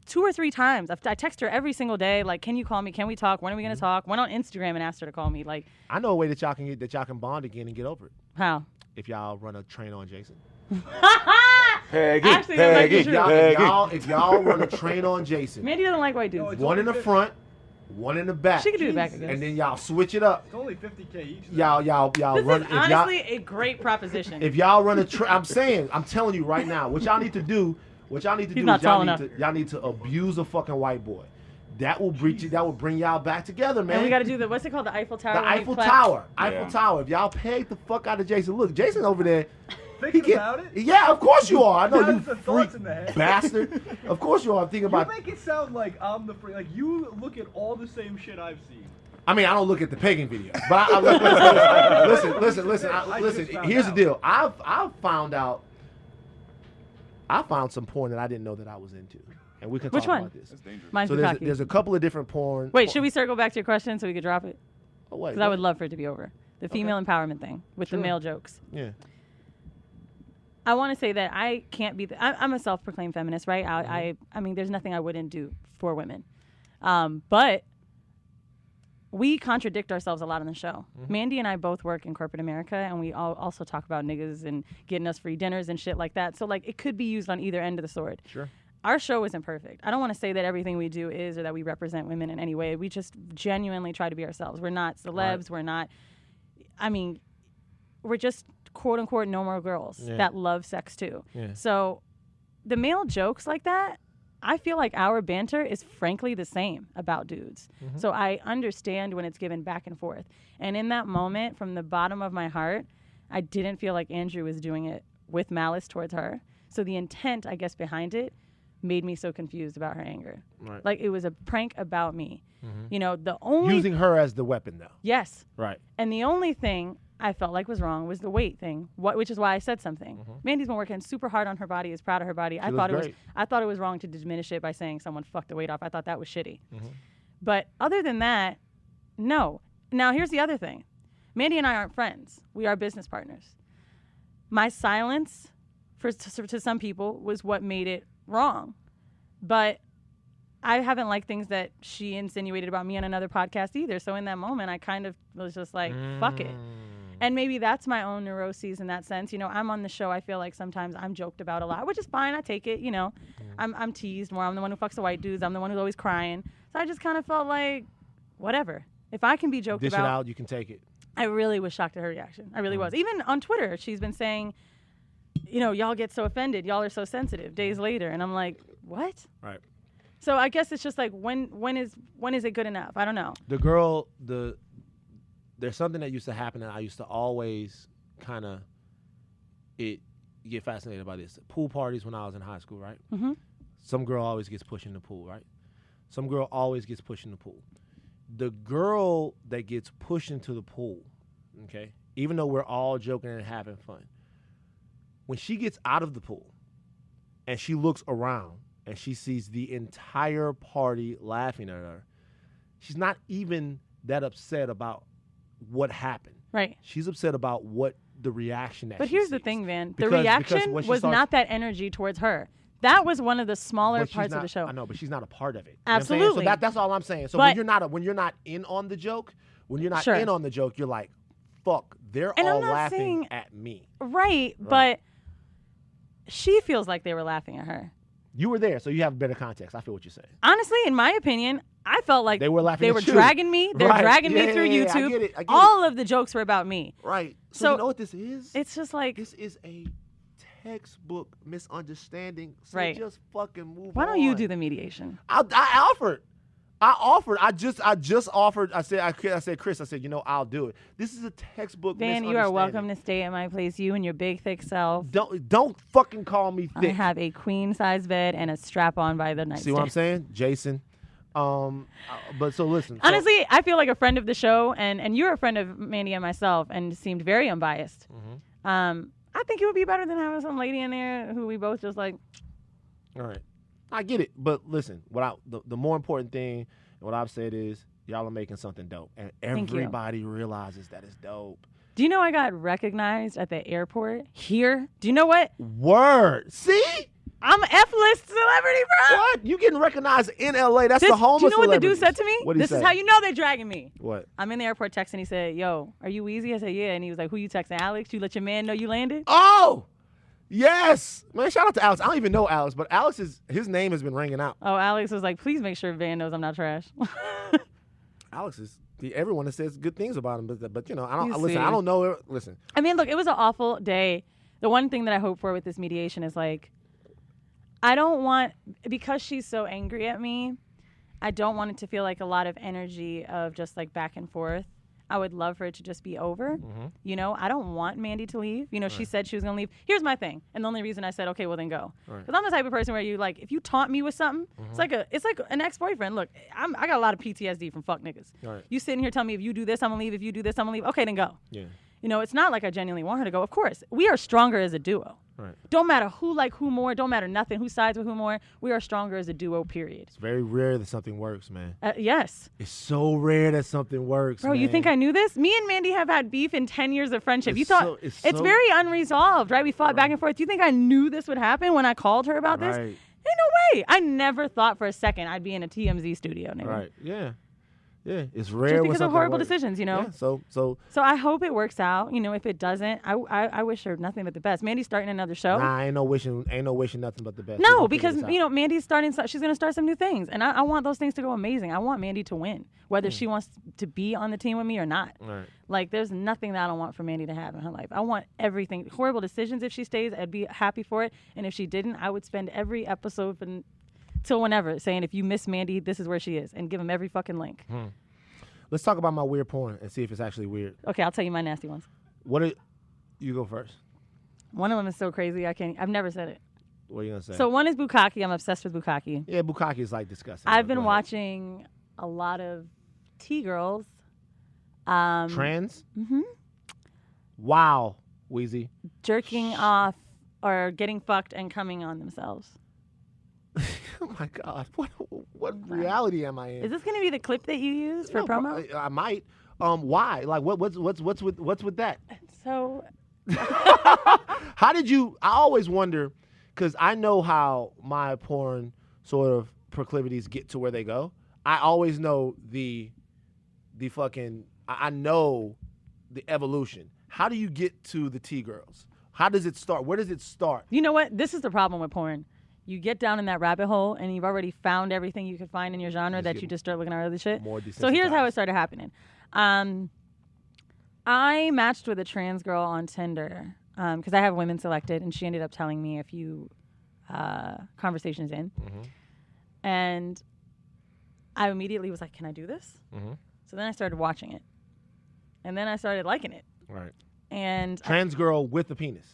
Speaker 4: 2 or 3 times. I text her every single day, like, can you call me? Can we talk? When are we going to talk? Went on Instagram and asked her to call me. Like,
Speaker 1: I know a way that y'all can bond again and get over it.
Speaker 4: How?
Speaker 1: If y'all run a train on Jason.
Speaker 4: Actually,
Speaker 1: if y'all run a train on Jason.
Speaker 4: Mandy doesn't like white dudes.
Speaker 1: One in the front, one in the back.
Speaker 4: She can do the back, I guess.
Speaker 1: And then y'all switch it up.
Speaker 6: It's only $50K each.
Speaker 1: Y'all
Speaker 4: this
Speaker 1: run.
Speaker 4: This is honestly a great proposition.
Speaker 1: If y'all run a train, I'm telling you right now, what y'all need to do is y'all need to abuse a fucking white boy. That will bring y'all back together, man.
Speaker 4: And we got to do what's it called? The Eiffel Tower?
Speaker 1: The Eiffel Tower. Eiffel Tower. If y'all peg the fuck out of Jason, look, Jason over there.
Speaker 6: Thinking about it?
Speaker 1: Yeah, of course you are. I know you
Speaker 6: freak
Speaker 1: bastard. Of course you are. I'm thinking about.
Speaker 6: You make it sound like I'm the freak. Like, you look at all the same shit I've seen.
Speaker 1: I mean, I don't look at the pegging video, but listen. Here's the deal. I found some porn that I didn't know that I was into, and we can talk about this.
Speaker 3: That's dangerous.
Speaker 4: Mine's
Speaker 1: so there's a couple of different porn.
Speaker 4: Wait, should we circle back to your question so we could drop it?
Speaker 1: Oh wait,
Speaker 4: because I would love for it to be over. The female empowerment thing with the male jokes.
Speaker 1: Yeah.
Speaker 4: I want to say that I can't be. I'm a self-proclaimed feminist, right? I mean, there's nothing I wouldn't do for women, but we contradict ourselves a lot on the show. Mandy and I both work in corporate America, and we also talk about niggas and getting us free dinners and shit like that. So, like, it could be used on either end of the sword.
Speaker 1: Sure.
Speaker 4: Our show isn't perfect. I don't want to say that everything we do is or that we represent women in any way. We just genuinely try to be ourselves. We're not celebs. Right. We're not. I mean, we're just quote unquote normal girls that love sex too. Yeah. So the male jokes like that, I feel like our banter is frankly the same about dudes. So I understand when it's given back and forth. And in that moment, from the bottom of my heart, I didn't feel like Andrew was doing it with malice towards her. So the intent, I guess, behind it made me so confused about her anger. Right. Like, it was a prank about me. You know, the only...
Speaker 1: Using her as the weapon, though.
Speaker 4: Yes.
Speaker 1: Right.
Speaker 4: And the only thing I felt like was wrong was the weight thing, which is why I said something. Mandy's been working super hard on her body, is proud of her body. I thought it was wrong to diminish it by saying someone fucked the weight off. I thought that was shitty. But other than that, no. Now, here's the other thing. Mandy and I aren't friends. We are business partners. My silence to some people was what made it wrong. But I haven't liked things that she insinuated about me on another podcast either. So in that moment, I kind of was just like, fuck it. And maybe that's my own neuroses in that sense. You know, I'm on the show. I feel like sometimes I'm joked about a lot, which is fine. I take it, you know. I'm teased more. I'm the one who fucks the white dudes. I'm the one who's always crying. So I just kind of felt like, whatever. If I can be joked
Speaker 1: Dish
Speaker 4: about.
Speaker 1: it out, you can take it.
Speaker 4: I really was shocked at her reaction. I really was. Even on Twitter, she's been saying, you know, y'all get so offended. Y'all are so sensitive days later. And I'm like, what?
Speaker 1: Right.
Speaker 4: So I guess it's just like, when is it good enough? I don't know.
Speaker 1: There's something that used to happen, and I used to always kind of get fascinated by this. Pool parties when I was in high school, right?
Speaker 4: Mm-hmm.
Speaker 1: Some girl always gets pushed in the pool, right? Some girl always gets pushed in the pool. The girl that gets pushed into the pool, okay, even though we're all joking and having fun, when she gets out of the pool and she looks around and she sees the entire party laughing at her, she's not even that upset about what happened.
Speaker 4: Right.
Speaker 1: She's upset about what the reaction that
Speaker 4: But
Speaker 1: she
Speaker 4: here's the
Speaker 1: sees.
Speaker 4: thing, Van.
Speaker 1: Because
Speaker 4: The reaction
Speaker 1: when she
Speaker 4: was
Speaker 1: starts-
Speaker 4: not that energy towards her. That was one of the smaller
Speaker 1: But she's
Speaker 4: parts
Speaker 1: not-
Speaker 4: of the show.
Speaker 1: I know, but she's not a part of it. You know
Speaker 4: Absolutely.
Speaker 1: what I'm saying? So that's all I'm saying. So
Speaker 4: But-
Speaker 1: when you're not in on the joke,
Speaker 4: Sure.
Speaker 1: in on the joke, you're like, fuck, they're
Speaker 4: And I'm
Speaker 1: all
Speaker 4: not
Speaker 1: laughing
Speaker 4: saying-
Speaker 1: at me.
Speaker 4: Right, but she feels like they were laughing at her.
Speaker 1: You were there, so you have better context. I feel what you're saying.
Speaker 4: Honestly, in my opinion, I felt like
Speaker 1: They were laughing
Speaker 4: They
Speaker 1: at
Speaker 4: were
Speaker 1: you.
Speaker 4: dragging me. They're
Speaker 1: Right.
Speaker 4: dragging me
Speaker 1: Yeah,
Speaker 4: through
Speaker 1: yeah, yeah. I
Speaker 4: YouTube.
Speaker 1: get it.
Speaker 4: All of the jokes were about me.
Speaker 1: Right.
Speaker 4: So-
Speaker 1: you know what this is?
Speaker 4: It's just like,
Speaker 1: This is a textbook misunderstanding. So
Speaker 4: Right.
Speaker 1: just fucking move on.
Speaker 4: why don't you do the mediation?
Speaker 1: I offered. I just offered. I said, Chris, you know, I'll do it. This is a textbook
Speaker 4: Van, you are welcome to stay at my place. You and your big, thick self.
Speaker 1: Don't fucking call me
Speaker 4: I
Speaker 1: thick.
Speaker 4: have a queen-size bed and a strap-on by the nightstand.
Speaker 1: See what I'm saying, Jason? But so listen.
Speaker 4: Honestly, I feel like a friend of the show, and you're a friend of Mandy and myself, and seemed very unbiased. I think it would be better than having some lady in there who we both just like.
Speaker 1: All right, I get it, but listen, the more important thing, and what I've said is y'all are making something dope, and
Speaker 4: Thank you.
Speaker 1: everybody realizes that it's dope.
Speaker 4: Do you know I got recognized at the airport here? Do you know what?
Speaker 1: Word. See?
Speaker 4: I'm an F-list celebrity, bro.
Speaker 1: What? You getting recognized in LA? That's the home
Speaker 4: Do you
Speaker 1: of
Speaker 4: know what the dude
Speaker 1: celebrities.
Speaker 4: said to me?
Speaker 1: What did he
Speaker 4: This
Speaker 1: say?
Speaker 4: is how you know they're dragging me.
Speaker 1: What?
Speaker 4: I'm in the airport texting. He said, "Yo, are you Weezy?" I said, "Yeah." And he was like, "Who you texting? Alex? You let your man know you landed?"
Speaker 1: Oh, yes. Man, shout out to Alex. I don't even know Alex, but his name has been ringing out.
Speaker 4: Oh, Alex was like, "Please make sure Van knows I'm not trash."
Speaker 1: Alex is everyone that says good things about him, but you know, I don't
Speaker 4: You
Speaker 1: listen.
Speaker 4: see.
Speaker 1: I don't know. Listen,
Speaker 4: I mean, look, it was an awful day. The one thing that I hope for with this mediation is like, I don't want, because she's so angry at me, I don't want it to feel like a lot of energy of just like back and forth. I would love for it to just be over. You know, I don't want Mandy to leave. You know, she said she was going to leave. Here's my thing. And the only reason I said, okay, well then go. Because I'm the type of person where you like, if you taunt me with something, it's like an ex-boyfriend. Look, I got a lot of PTSD from fuck niggas.
Speaker 1: Right.
Speaker 4: You sitting here telling me if you do this, I'm going to leave. If you do this, I'm going to leave. Okay, then go.
Speaker 1: yeah,
Speaker 4: You know, it's not like I genuinely want her to go. Of course, we are stronger as a duo.
Speaker 1: right.
Speaker 4: Don't matter who like who more. Don't matter nothing. Who sides with who more. We are stronger as a duo, period.
Speaker 1: It's very rare that something works, man.
Speaker 4: Yes.
Speaker 1: It's so rare that something works,
Speaker 4: Bro, you
Speaker 1: man.
Speaker 4: think I knew this? Me and Mandy have had beef in 10 years of friendship.
Speaker 1: It's
Speaker 4: You thought
Speaker 1: so-
Speaker 4: it's
Speaker 1: it's so-
Speaker 4: very unresolved, right? We fought back and forth. Do you think I knew this would happen when I called her about this?
Speaker 1: Right.
Speaker 4: Ain't no way. I never thought for a second I'd be in a TMZ studio, nigga.
Speaker 1: Right. Yeah. Yeah. It's rare
Speaker 4: Just
Speaker 1: when
Speaker 4: because of
Speaker 1: something
Speaker 4: horrible
Speaker 1: works.
Speaker 4: decisions, you know?
Speaker 1: Yeah. So
Speaker 4: So I hope it works out. You know, if it doesn't, I wish her nothing but the best. Mandy's starting another show.
Speaker 1: nah, ain't no wishing nothing but the best. We're
Speaker 4: No,
Speaker 1: gonna figure
Speaker 4: because
Speaker 1: this out.
Speaker 4: you know Mandy's she's gonna start some new things, and I want those things to go amazing. I want Mandy to win, whether she wants to be on the team with me or not.
Speaker 1: Right.
Speaker 4: Like, there's nothing that I don't want for Mandy to have in her life. I want everything. Horrible Decisions. If she stays, I'd be happy for it, and if she didn't, I would spend every episode till whenever saying, if you miss Mandy, this is where she is, and give them every fucking link.
Speaker 1: Let's talk about my weird porn and see if it's actually weird.
Speaker 4: Okay, I'll tell you my nasty ones.
Speaker 1: You go first.
Speaker 4: One of them is so crazy I've never said it.
Speaker 1: What are you gonna say?
Speaker 4: So one is bukkake. I'm obsessed with bukkake.
Speaker 1: yeah, bukkake is like disgusting.
Speaker 4: I've
Speaker 1: but
Speaker 4: been
Speaker 1: go ahead.
Speaker 4: watching a lot of T-girls.
Speaker 1: Trans. Wow, Weezy.
Speaker 4: Jerking off or getting fucked and coming on themselves.
Speaker 1: Oh my God, what reality am I in?
Speaker 4: Is this going to be the clip that you use for
Speaker 1: No,
Speaker 4: promo?
Speaker 1: I might. Why? Like, what's with that?
Speaker 4: So,
Speaker 1: How did you? I always wonder, because I know how my porn sort of proclivities get to where they go. I always know I know the evolution. How do you get to the T-girls? How does it start? Where does it start?
Speaker 4: You know what? This is the problem with porn. You get down in that rabbit hole, and you've already found everything you could find in your genre that you just start looking at other shit. So here's how it started happening. I matched with a trans girl on Tinder because I have women selected, and she ended up telling me a few conversations in. And I immediately was like, can I do this? So then I started watching it. And then I started liking it.
Speaker 1: Right.
Speaker 4: And
Speaker 1: trans girl with a penis.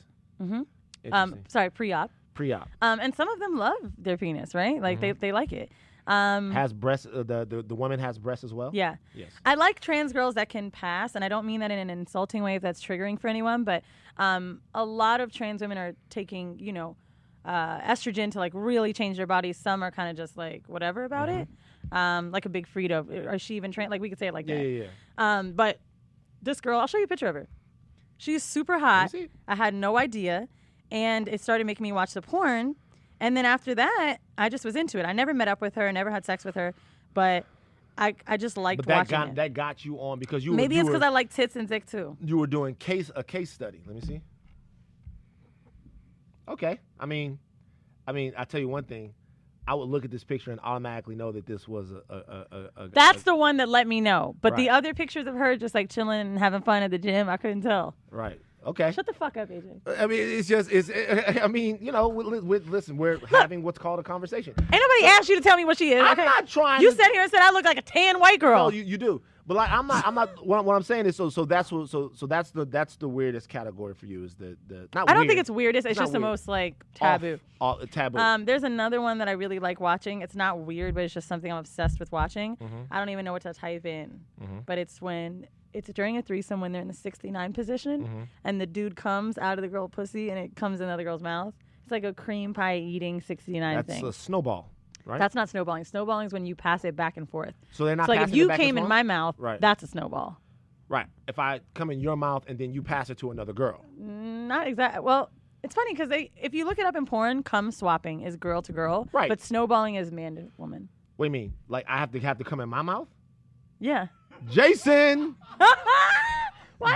Speaker 4: Sorry, pre-op.
Speaker 1: Pre-op.
Speaker 4: And some of them love their penis, right? Like they like it.
Speaker 1: Has breasts. The woman has breasts as well.
Speaker 4: Yeah.
Speaker 1: Yes.
Speaker 4: I like trans girls that can pass, and I don't mean that in an insulting way if that's triggering for anyone. But a lot of trans women are taking, estrogen to like really change their bodies. Some are kind of just like whatever about it. Like a big Frida. Or she even trans? Like we could say it like that.
Speaker 1: Yeah.
Speaker 4: But this girl, I'll show you a picture of her. She's super hot. I had no idea. And it started making me watch the porn. And then after that, I just was into it. I never met up with her, never had sex with her, but I just liked watching it.
Speaker 1: That got you on because you
Speaker 4: Maybe it's because I like tits and dick too.
Speaker 1: You were doing a case study. Let me see. Okay. I mean, I tell you one thing. I would look at this picture and automatically know that this was a
Speaker 4: That's the one that let me know. But the other pictures of her just like chilling and having fun at the gym, I couldn't tell.
Speaker 1: Right. Okay.
Speaker 4: Shut the fuck up, AJ.
Speaker 1: I mean, listen, we're having what's called a conversation.
Speaker 4: Ain't nobody asked you to tell me what she is.
Speaker 1: I'm not trying.
Speaker 4: You sat here and said I look like a tan white girl.
Speaker 1: No, you do. But like, I'm not. What I'm saying is, so that's the weirdest category for you is the. Not
Speaker 4: I don't
Speaker 1: weird.
Speaker 4: think it's weirdest. It's just the most like taboo.
Speaker 1: Taboo.
Speaker 4: There's another one that I really like watching. It's not weird, but it's just something I'm obsessed with watching. I don't even know what to type in, but it's during a threesome when they're in the 69 position, and the dude comes out of the girl pussy and it comes in the other girl's mouth. It's like a cream pie eating 69 thing.
Speaker 1: That's a snowball. Right?
Speaker 4: That's not snowballing. Snowballing is when you pass it back and forth.
Speaker 1: So they're not.
Speaker 4: So like if
Speaker 1: passing it
Speaker 4: you
Speaker 1: back
Speaker 4: came
Speaker 1: and
Speaker 4: in
Speaker 1: forth?
Speaker 4: my mouth,
Speaker 1: Right.
Speaker 4: That's a snowball.
Speaker 1: Right. If I come in your mouth and then you pass it to another girl.
Speaker 4: Not exactly. Well, it's funny because if you look it up in porn, cum swapping is girl to girl.
Speaker 1: Right.
Speaker 4: But snowballing is man to woman.
Speaker 1: What do you mean? Like I have to come in my mouth?
Speaker 4: Yeah.
Speaker 1: Jason.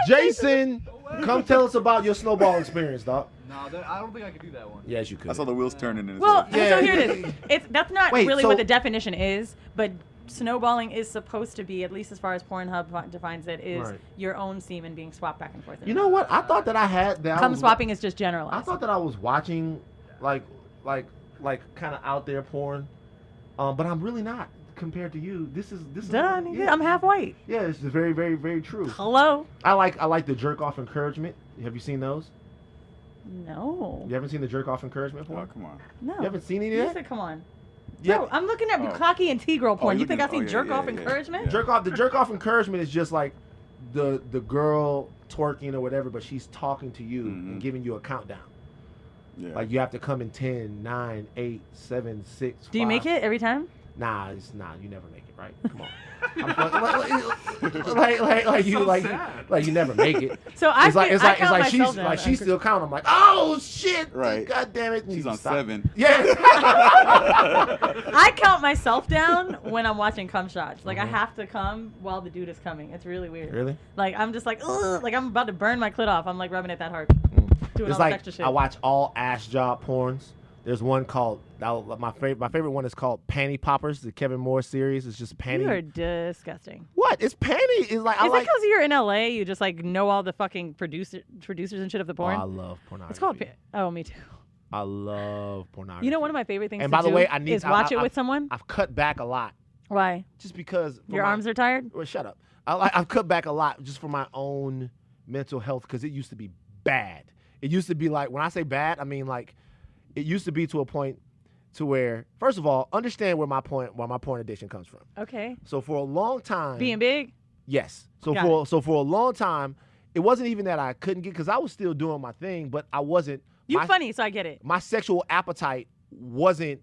Speaker 1: Jason, come tell us about your snowball experience, dog.
Speaker 6: No, I don't think I could do that one.
Speaker 1: Yes, you could.
Speaker 3: I saw the wheels turning in his
Speaker 4: Well,
Speaker 3: head.
Speaker 4: so here it is. That's not really
Speaker 1: so-
Speaker 4: what the definition is, but snowballing is supposed to be, at least as far as Pornhub defines it, is
Speaker 1: Right.
Speaker 4: your own semen being swapped back and forth.
Speaker 1: You know what? I thought that I had that.
Speaker 4: Cum swapping is just generalized.
Speaker 1: I thought that I was watching like kind of out there porn, but I'm really not compared to you. This is
Speaker 4: Done.
Speaker 1: yeah.
Speaker 4: I'm half white.
Speaker 1: Yeah, this is very, very, very true.
Speaker 4: Hello?
Speaker 1: I like the jerk off encouragement. Have you seen those?
Speaker 4: No.
Speaker 1: You haven't seen the jerk off encouragement
Speaker 3: Oh,
Speaker 1: porn?
Speaker 3: come on.
Speaker 4: No.
Speaker 1: You haven't seen any
Speaker 4: You
Speaker 1: of that?
Speaker 4: said, come on.
Speaker 1: Yeah.
Speaker 4: Bro, I'm looking at
Speaker 3: Oh.
Speaker 4: bukkake and T-girl porn. You
Speaker 3: you're
Speaker 4: think I've
Speaker 3: looking-
Speaker 4: seen jerk off
Speaker 3: yeah.
Speaker 4: encouragement?
Speaker 1: The jerk off encouragement is just like the girl twerking or whatever, but she's talking to you and giving you a countdown.
Speaker 3: Yeah.
Speaker 1: Like you have to come in 10, 9, 8, 7, 6,
Speaker 4: Do you
Speaker 1: 5.
Speaker 4: make it every time?
Speaker 1: Nah, you never make it, right? Come on. like you
Speaker 5: so
Speaker 1: like
Speaker 5: sad.
Speaker 1: like you never make it.
Speaker 4: So I
Speaker 1: It's like
Speaker 4: count
Speaker 1: she's
Speaker 4: myself down.
Speaker 1: like she's still counting. I'm like, oh shit!
Speaker 3: Right.
Speaker 1: God damn it!
Speaker 3: She's on
Speaker 1: Stop.
Speaker 3: 7.
Speaker 1: Yeah.
Speaker 4: I count myself down when I'm watching cum shots. Like I have to come while the dude is coming. It's really weird.
Speaker 1: Really?
Speaker 4: Like I'm just like, ugh, like I'm about to burn my clit off. I'm like rubbing it that hard, doing
Speaker 1: It's
Speaker 4: all
Speaker 1: like
Speaker 4: this extra shit.
Speaker 1: I watch all ass job porns. There's one called my favorite one is called Panty Poppers, the Kevin Moore series. It's just panty.
Speaker 4: You are disgusting.
Speaker 1: What? It's panty. It's like
Speaker 4: Is it because you're in LA? You just like know all the fucking producers and shit of the porn.
Speaker 1: I love pornography.
Speaker 4: It's called. Oh, me too.
Speaker 1: I love pornography.
Speaker 4: You know, one of my favorite things.
Speaker 1: And
Speaker 4: to
Speaker 1: by the
Speaker 4: do
Speaker 1: way, I need
Speaker 4: is watch it with someone.
Speaker 1: I've cut back a lot
Speaker 4: Why?
Speaker 1: just because
Speaker 4: Your arms are tired.
Speaker 1: Well, shut up. I've cut back a lot just for my own mental health because it used to be bad. It used to be like, when I say bad, I mean like it used to be to a point to where, first of all, understand where my porn addiction comes from.
Speaker 4: Okay.
Speaker 1: So for a long time,
Speaker 4: Being big.
Speaker 1: yes. So
Speaker 4: Got
Speaker 1: for a long time, it wasn't even that I couldn't get, because I was still doing my thing, but I wasn't.
Speaker 4: You funny, so I get it.
Speaker 1: My sexual appetite wasn't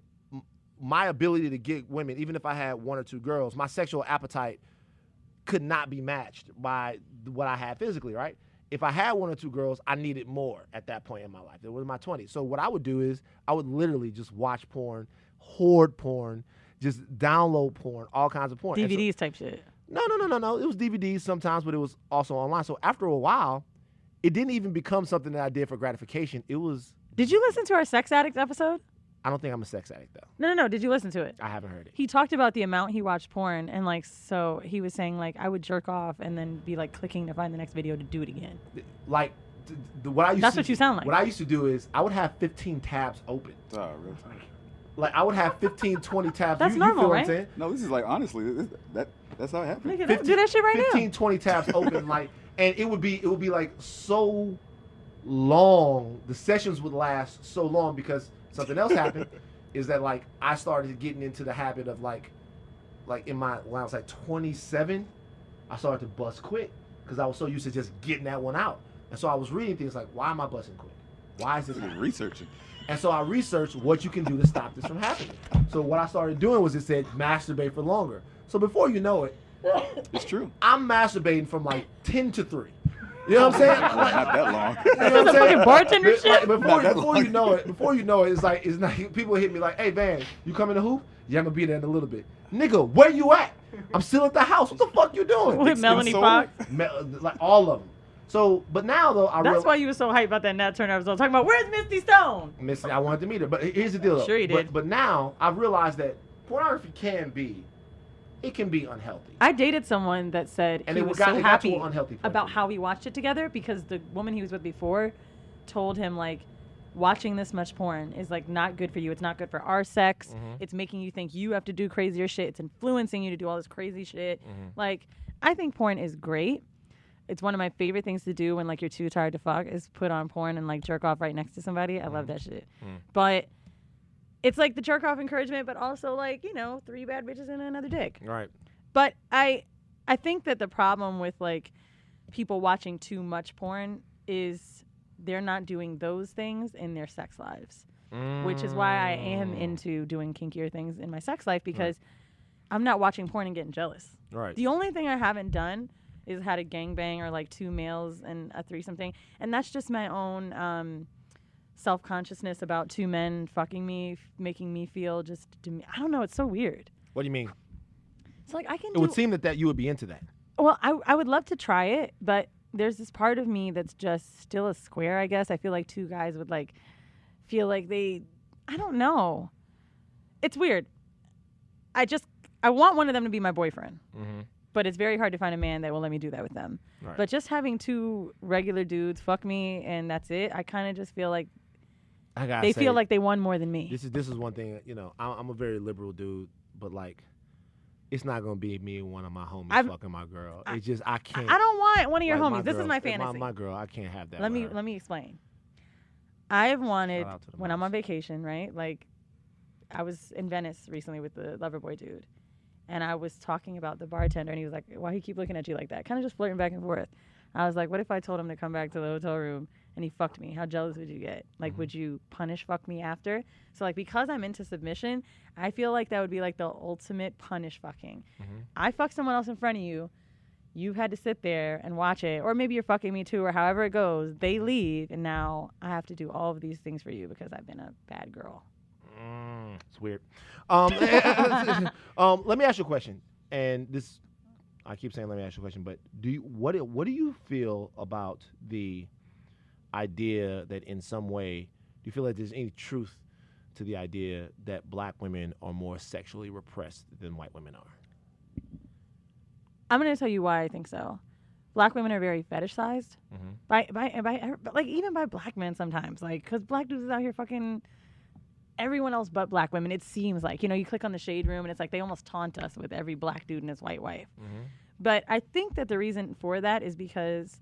Speaker 1: my ability to get women, even if I had one or two girls. My sexual appetite could not be matched by what I had physically, right? If I had one or two girls, I needed more at that point in my life. It was my 20s. So what I would do is I would literally just watch porn, hoard porn, just download porn, all kinds of porn.
Speaker 4: DVDs type shit.
Speaker 1: No. It was DVDs sometimes, but it was also online. So after a while, it didn't even become something that I did for gratification. It was.
Speaker 4: Did you listen to our sex addict episode?
Speaker 1: I don't think I'm a sex addict though.
Speaker 4: No. Did you listen to it?
Speaker 1: I haven't heard it.
Speaker 4: He talked about the amount he watched porn, and like, so he was saying like, I would jerk off and then be like clicking to find the next video to do it again.
Speaker 1: Like, what I used
Speaker 4: That's
Speaker 1: to,
Speaker 4: what you sound like.
Speaker 1: What I used to do is I would have 15 tabs open.
Speaker 3: Oh, really?
Speaker 1: Like I would have 15, 20 tabs.
Speaker 4: That's
Speaker 1: you
Speaker 4: normal,
Speaker 1: feel
Speaker 4: right?
Speaker 1: What I'm saying?
Speaker 3: No, this is like honestly, that's how it happens.
Speaker 4: Look at that. Do that shit right
Speaker 1: 15, 20 tabs open, like, and it would be like so long. The sessions would last so long because something else happened. Is that like I started getting into the habit of like when I was like 27, I started to bust quick because I was so used to just getting that one out, and so I was reading things like, why am I busting quick? Why is this happening?
Speaker 3: Researching.
Speaker 1: And so I researched what you can do to stop this from happening. So what I started doing was it said masturbate for longer. So before you know it,
Speaker 3: It's true.
Speaker 1: I'm masturbating from like 10 to 3. You know what I'm saying? Like,
Speaker 3: Not that long.
Speaker 1: you know what I'm saying?
Speaker 4: fucking bartender
Speaker 1: Like,
Speaker 4: shit?
Speaker 1: before you know it, it's like people hit me like, hey Van, you coming to hoop? Yeah, I'm gonna be there in a little bit. Nigga, where you at? I'm still at the house. What the fuck you doing?
Speaker 4: With Melanie
Speaker 3: soul?
Speaker 4: Fox.
Speaker 1: Like all of them. So, but now though,
Speaker 4: That's why you were so hyped about that Nat Turner episode. Talking about, where's Misty Stone?
Speaker 1: Missy, I wanted to meet her. But here's the deal though.
Speaker 4: Sure you did.
Speaker 1: But now I've realized that pornography can be unhealthy.
Speaker 4: I dated someone that said
Speaker 1: And
Speaker 4: he
Speaker 1: it
Speaker 4: was
Speaker 1: got
Speaker 4: so
Speaker 1: to
Speaker 4: happy
Speaker 1: an unhealthy point
Speaker 4: about
Speaker 1: for me.
Speaker 4: how we watched it together because the woman he was with before told him like, watching this much porn is like not good for you. It's not good for our sex. It's making you think you have to do crazier shit. It's influencing you to do all this crazy shit. Like, I think porn is great. It's one of my favorite things to do when like you're too tired to fuck is put on porn and like jerk off right next to somebody. I love that shit. But it's like the jerk off encouragement, but also like, 3 bad bitches and another dick.
Speaker 1: Right.
Speaker 4: But I think that the problem with like people watching too much porn is they're not doing those things in their sex lives, which is why I am into doing kinkier things in my sex life because I'm not watching porn and getting jealous.
Speaker 1: Right.
Speaker 4: The only thing I haven't done is had a gangbang or like 2 males and a threesome thing, and that's just my own self-consciousness about 2 men fucking me, making me feel just I don't know. It's so weird.
Speaker 1: What do you mean?
Speaker 4: It's like I can.
Speaker 1: It would seem that you would be into that.
Speaker 4: Well, I would love to try it, but there's this part of me that's just still a square, I guess. I feel like 2 guys would like feel like I don't know. It's weird. I want one of them to be my boyfriend. But it's very hard to find a man that will let me do that with them.
Speaker 1: Right.
Speaker 4: But just having 2 regular dudes fuck me and that's it, I kind of just feel like they feel like they won more than me.
Speaker 1: This is one thing, I'm a very liberal dude, but like it's not gonna be me and one of my homies fucking my girl. It's just I can't.
Speaker 4: I don't want one of your
Speaker 1: like,
Speaker 4: homies. This is my fantasy.
Speaker 1: My girl, I can't have that.
Speaker 4: Let me explain. I've wanted
Speaker 1: Shout out to the
Speaker 4: when I'm
Speaker 1: moms.
Speaker 4: on vacation, right? Like I was in Venice recently with the Loverboy dude, and I was talking about the bartender, and he was like, "Why he keep looking at you like that?" Kind of just flirting back and forth. I was like, "What if I told him to come back to the hotel room and he fucked me? How jealous would you get? Like, would you punish fuck me after?" So like because I'm into submission, I feel like that would be like the ultimate punish fucking. I fuck someone else in front of you. You've had to sit there and watch it, or maybe you're fucking me too, or however it goes. They leave, and now I have to do all of these things for you because I've been a bad girl.
Speaker 1: It's weird. Let me ask you a question. And this, I keep saying, let me ask you a question. But what do you feel about the idea that in some way, do you feel like there's any truth to the idea that black women are more sexually repressed than white women are?
Speaker 4: I'm going to tell you why I think so. Black women are very fetishized by like even by black men sometimes, like because black dudes is out here fucking everyone else but black women. It seems like you click on the shade room and it's like they almost taunt us with every black dude and his white wife. But I think that the reason for that is because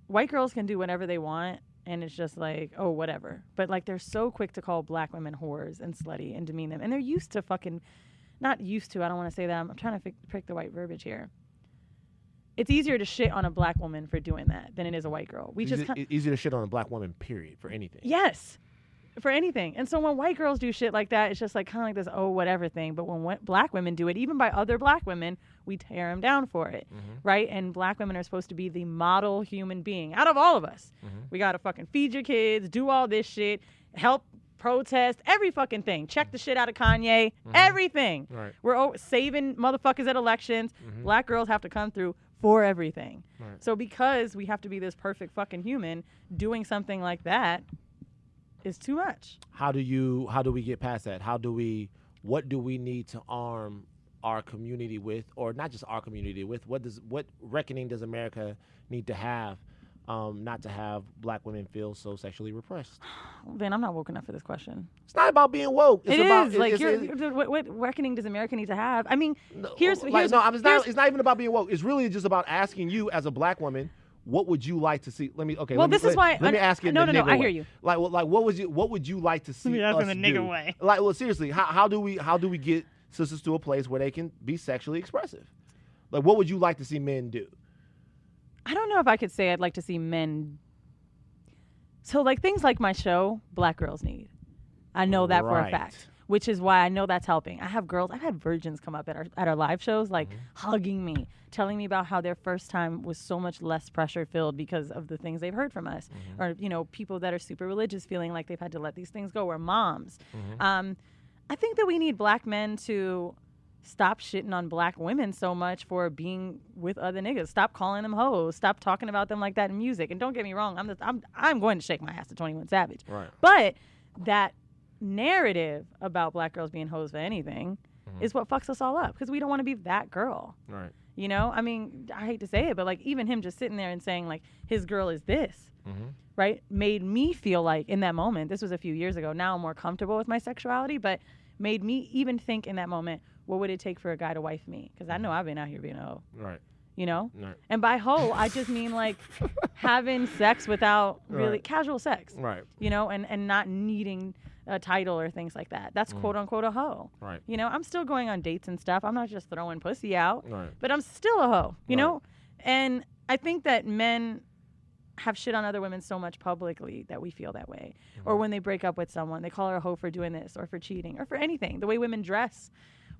Speaker 4: white girls can do whatever they want and it's just like, oh, whatever. But like they're so quick to call black women whores and slutty and demean them, and they're used to fucking. Not used to, I don't want to say that. I'm trying to pick the right verbiage here. It's easier to shit on a black woman for doing that than it is a white girl.
Speaker 1: It's easier to shit on a black woman, period, for anything.
Speaker 4: Yes, for anything. And so when white girls do shit like that, it's just like kind of like this, oh, whatever thing. But when black women do it, even by other black women, we tear them down for it, right? And black women are supposed to be the model human being out of all of us. We got to fucking feed your kids, do all this shit, help protest, every fucking thing. Check the shit out of Kanye, everything.
Speaker 1: Right.
Speaker 4: We're saving motherfuckers at elections. Black girls have to come through for everything.
Speaker 1: Right.
Speaker 4: So because we have to be this perfect fucking human, doing something like that is too much.
Speaker 1: How do we get past that? What do we need to arm our community with, or not just our community with? What reckoning does America need to have, not to have black women feel so sexually repressed?
Speaker 4: Van, I'm not woke enough for this question.
Speaker 1: It's not about being woke.
Speaker 4: What reckoning does America need to have? I mean, it's
Speaker 1: not even about being woke. It's really just about asking you as a black woman, what would you like to see? Let me ask you.
Speaker 4: No, I hear you.
Speaker 1: Like what would you like to see?
Speaker 4: Let me ask
Speaker 1: us
Speaker 4: in the
Speaker 1: do?
Speaker 4: nigga way.
Speaker 1: Like, well, seriously, how do we get sisters to a place where they can be sexually expressive? Like, what would you like to see men do?
Speaker 4: I don't know if I could say I'd like to see men. So, like, things like my show, Black Girls Need. I know that for a fact, which is why I know that's helping. I've had virgins come up at our live shows, like hugging me, telling me about how their first time was so much less pressure filled because of the things they've heard from us. Or, people that are super religious feeling like they've had to let these things go, or moms. I think that we need black men to stop shitting on black women so much for being with other niggas. Stop calling them hoes. Stop talking about them like that in music. And don't get me wrong, I'm going to shake my ass to 21 Savage.
Speaker 1: Right.
Speaker 4: But that narrative about black girls being hoes for anything is what fucks us all up, because we don't want to be that girl.
Speaker 1: Right.
Speaker 4: I mean, I hate to say it, but like even him just sitting there and saying like his girl is this, right, made me feel like in that moment, this was a few years ago, now I'm more comfortable with my sexuality, but made me even think in that moment, what would it take for a guy to wife me? Because I know I've been out here being a hoe.
Speaker 1: Right.
Speaker 4: Right. And by hoe, I just mean like having sex without really casual sex.
Speaker 1: Right.
Speaker 4: And not needing a title or things like that. That's quote unquote a hoe.
Speaker 1: Right.
Speaker 4: I'm still going on dates and stuff. I'm not just throwing pussy out.
Speaker 1: Right.
Speaker 4: But I'm still a hoe. You know? And I think that men have shit on other women so much publicly that we feel that way. Or when they break up with someone, they call her a hoe for doing this or for cheating or for anything. The way women dress,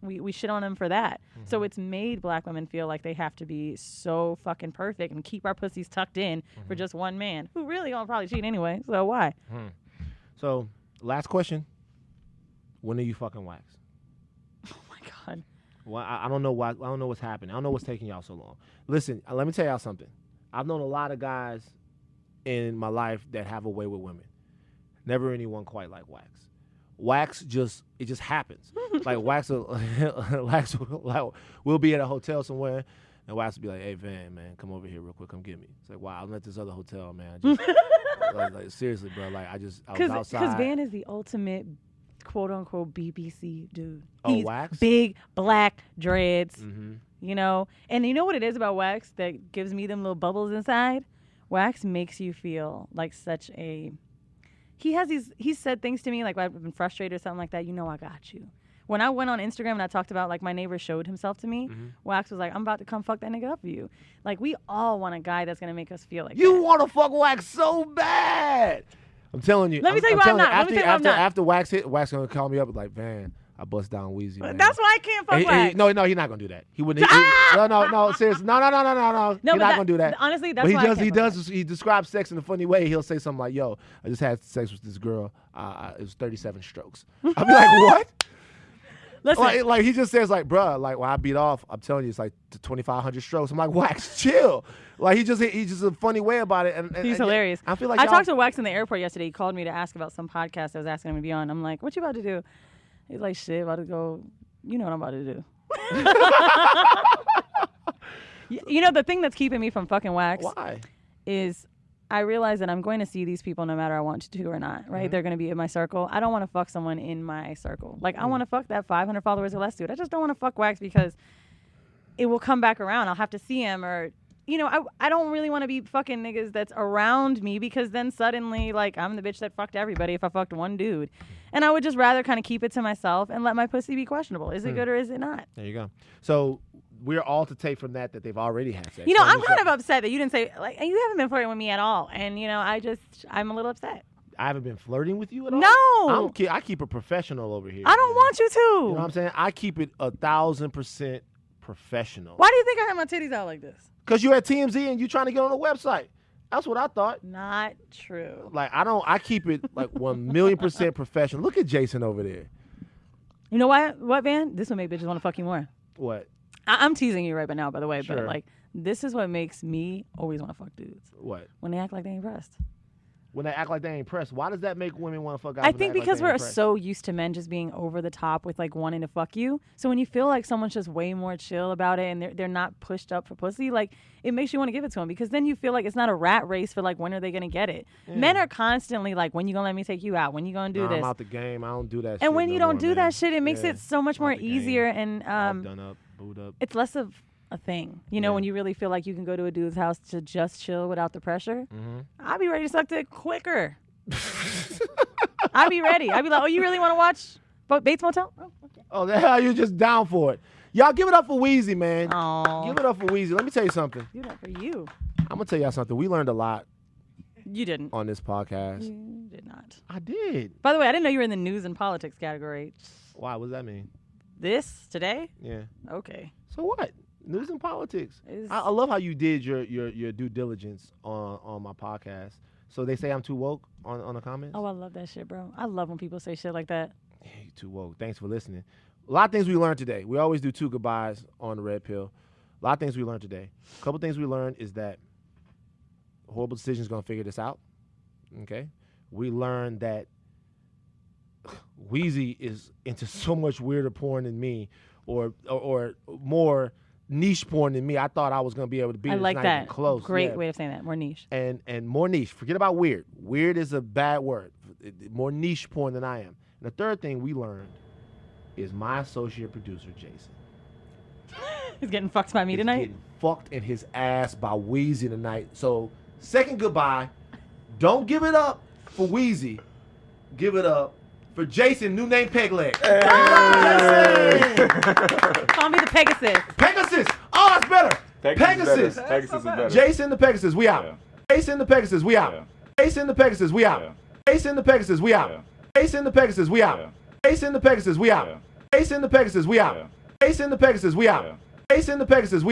Speaker 4: we shit on them for that. So it's made black women feel like they have to be so fucking perfect and keep our pussies tucked in for just one man who really gonna probably cheat anyway. So why?
Speaker 1: So last question: when are you fucking wax?
Speaker 4: Oh my God.
Speaker 1: Well, I don't know why. I don't know what's happening. I don't know what's taking y'all so long. Listen, let me tell y'all something. I've known a lot of guys in my life that have a way with women. Never anyone quite like wax. Wax just happens. Like wax will we'll be at a hotel somewhere, and wax will be like, "Hey Van, man, come over here real quick, come get me." It's like, wow, I'm at this other hotel, man. Like seriously, bro. Like I was outside.
Speaker 4: Because Van is the ultimate quote unquote BBC dude.
Speaker 1: Oh,
Speaker 4: He's
Speaker 1: wax?
Speaker 4: big black dreads. And you know what it is about wax that gives me them little bubbles inside? Wax makes you feel like such a. He said things to me like I've been frustrated or something like that. I got you. When I went on Instagram and I talked about like my neighbor showed himself to me, Wax was like, I'm about to come fuck that nigga up for you. Like we all want a guy that's gonna make us feel like
Speaker 1: you
Speaker 4: that.
Speaker 1: want to fuck Wax so bad. I'm telling you.
Speaker 4: Let me tell you why I'm not.
Speaker 1: After Wax hit, Wax gonna call me up like, Van, I bust down Weezy. Man.
Speaker 4: That's why I can't fuck Wax.
Speaker 1: No, he's not gonna do that. He wouldn't. No, seriously. No. He's not gonna do that.
Speaker 4: Honestly, that's why
Speaker 1: He describes sex in a funny way. He'll say something like, "Yo, I just had sex with this girl. It was 37 strokes." I'll be like, "What?"
Speaker 4: Listen,
Speaker 1: like he just says like, "Bruh, like when I beat off, I'm telling you, it's like 2,500 strokes." I'm like, "Wax, chill." Like he's just a funny way about it. And
Speaker 4: he's hilarious.
Speaker 1: I feel like
Speaker 4: I talked to Wax in the airport yesterday. He called me to ask about some podcast I was asking him to be on. I'm like, "What you about to do?" He's like, "Shit, about to go. You know what I'm about to do." The thing that's keeping me from fucking Wax is I realize that I'm going to see these people no matter I want to or not, right? They're going to be in my circle. I don't want to fuck someone in my circle. Like, I want to fuck that 500 followers or less dude. I just don't want to fuck Wax because it will come back around. I'll have to see him or, I don't really want to be fucking niggas that's around me because then suddenly, like, I'm the bitch that fucked everybody if I fucked one dude. And I would just rather kind of keep it to myself and let my pussy be questionable. Is it good or is it not?
Speaker 1: There you go. So we're all to take from that they've already had sex.
Speaker 4: I'm kind of upset that you didn't say, like, you haven't been flirting with me at all. And, I'm a little upset.
Speaker 1: I haven't been flirting with you at all?
Speaker 4: No.
Speaker 1: I keep it professional over here.
Speaker 4: I don't want you to.
Speaker 1: You know what I'm saying? I keep it 1,000% professional.
Speaker 4: Why do you think I have my titties out like this?
Speaker 1: Because you're at TMZ and you're trying to get on the website. That's what I thought.
Speaker 4: Not true.
Speaker 1: Like, I keep it like 1,000,000% professional. Look at Jason over there.
Speaker 4: You know what? What, Van? This would make bitches want to fuck you more.
Speaker 1: What?
Speaker 4: I'm teasing you right now, by the way,
Speaker 1: Sure.
Speaker 4: but like, this is what makes me always want to fuck dudes.
Speaker 1: What?
Speaker 4: When they act like they ain't pressed.
Speaker 1: When they act like they ain't pressed. Why does that make women want to fuck guys?
Speaker 4: I
Speaker 1: when they
Speaker 4: think
Speaker 1: act like
Speaker 4: because
Speaker 1: they ain't
Speaker 4: we're
Speaker 1: pressed?
Speaker 4: so used to men just being over the top with like wanting to fuck you. So when you feel like someone's just way more chill about it and they're not pushed up for pussy, like it makes you want to give it to them because then you feel like it's not a rat race for like when are they gonna get it.
Speaker 1: Yeah.
Speaker 4: Men are constantly like, when you gonna let me take you out? When you gonna do
Speaker 1: Nah,
Speaker 4: this?
Speaker 1: I'm out the game. I don't do that shit.
Speaker 4: And when you
Speaker 1: no
Speaker 4: don't
Speaker 1: more,
Speaker 4: do
Speaker 1: man.
Speaker 4: that shit, it makes
Speaker 1: Yeah.
Speaker 4: it so much
Speaker 1: Out
Speaker 4: more
Speaker 1: the game.
Speaker 4: easier and
Speaker 1: All done up, booed up.
Speaker 4: it's less of a thing. You know,
Speaker 1: Yeah.
Speaker 4: when you really feel like you can go to a dude's house to just chill without the pressure,
Speaker 1: Mm-hmm.
Speaker 4: I'll be ready to suck dick quicker. I'll be ready. I'll be like, oh, you really want to watch Bates Motel? Oh, okay.
Speaker 1: Oh, the hell, you're just down for it. Y'all give it up for Weezy, man.
Speaker 4: Oh,
Speaker 1: Give it up for Weezy. Let me tell you something.
Speaker 4: do that for you.
Speaker 1: I'm going to tell y'all something. We learned a lot
Speaker 4: You didn't.
Speaker 1: on this podcast.
Speaker 4: You did not.
Speaker 1: I did.
Speaker 4: By the way, I didn't know you were in the news and politics category.
Speaker 1: Why? What does that mean?
Speaker 4: This today?
Speaker 1: Yeah.
Speaker 4: Okay.
Speaker 1: So what? News and politics.
Speaker 4: Is-
Speaker 1: I love how you did your due diligence on my podcast. So they say I'm too woke on the comments?
Speaker 4: Oh, I love that shit, bro. I love when people say shit like that.
Speaker 1: Yeah, you too woke. Thanks for listening. A lot of things we learned today. We always do 2 goodbyes on the red pill. A lot of things we learned today. A couple things we learned is that Horrible Decisions going to figure this out. Okay? We learned that Weezy is into so much weirder porn than me or more niche porn than me. I thought I was going to be able to beat it.
Speaker 4: I
Speaker 1: It's
Speaker 4: like
Speaker 1: not
Speaker 4: that.
Speaker 1: even close.
Speaker 4: Great
Speaker 1: Yeah.
Speaker 4: way of saying that. More niche.
Speaker 1: And more niche. Forget about weird. Weird is a bad word. More niche porn than I am. And the third thing we learned is my associate producer, Jason.
Speaker 4: He's getting fucked by me
Speaker 1: is
Speaker 4: tonight.
Speaker 1: getting fucked in his ass by Weezy tonight. So, second goodbye. Don't give it up for Weezy. Give it up for Jason, new name Peg Leg. Jason!
Speaker 4: Call me the Pegasus.
Speaker 1: Pegasus! Oh, that's better. Pegasus.
Speaker 3: Pegasus is better.
Speaker 1: Jason the Pegasus, we out.
Speaker 3: Yeah.
Speaker 1: Jason the Pegasus, we out.
Speaker 3: Yeah.
Speaker 1: Jason the Pegasus, we out.
Speaker 3: Yeah.
Speaker 1: Jason the Pegasus, we out.
Speaker 3: Yeah.
Speaker 1: Jason the Pegasus, we out.
Speaker 3: Yeah.
Speaker 1: Jason the Pegasus, we out.
Speaker 3: Yeah.
Speaker 1: Jason the Pegasus, we out.
Speaker 3: Yeah.
Speaker 1: Jason the Pegasus, we out.
Speaker 3: Yeah.
Speaker 1: Jason the Pegasus, we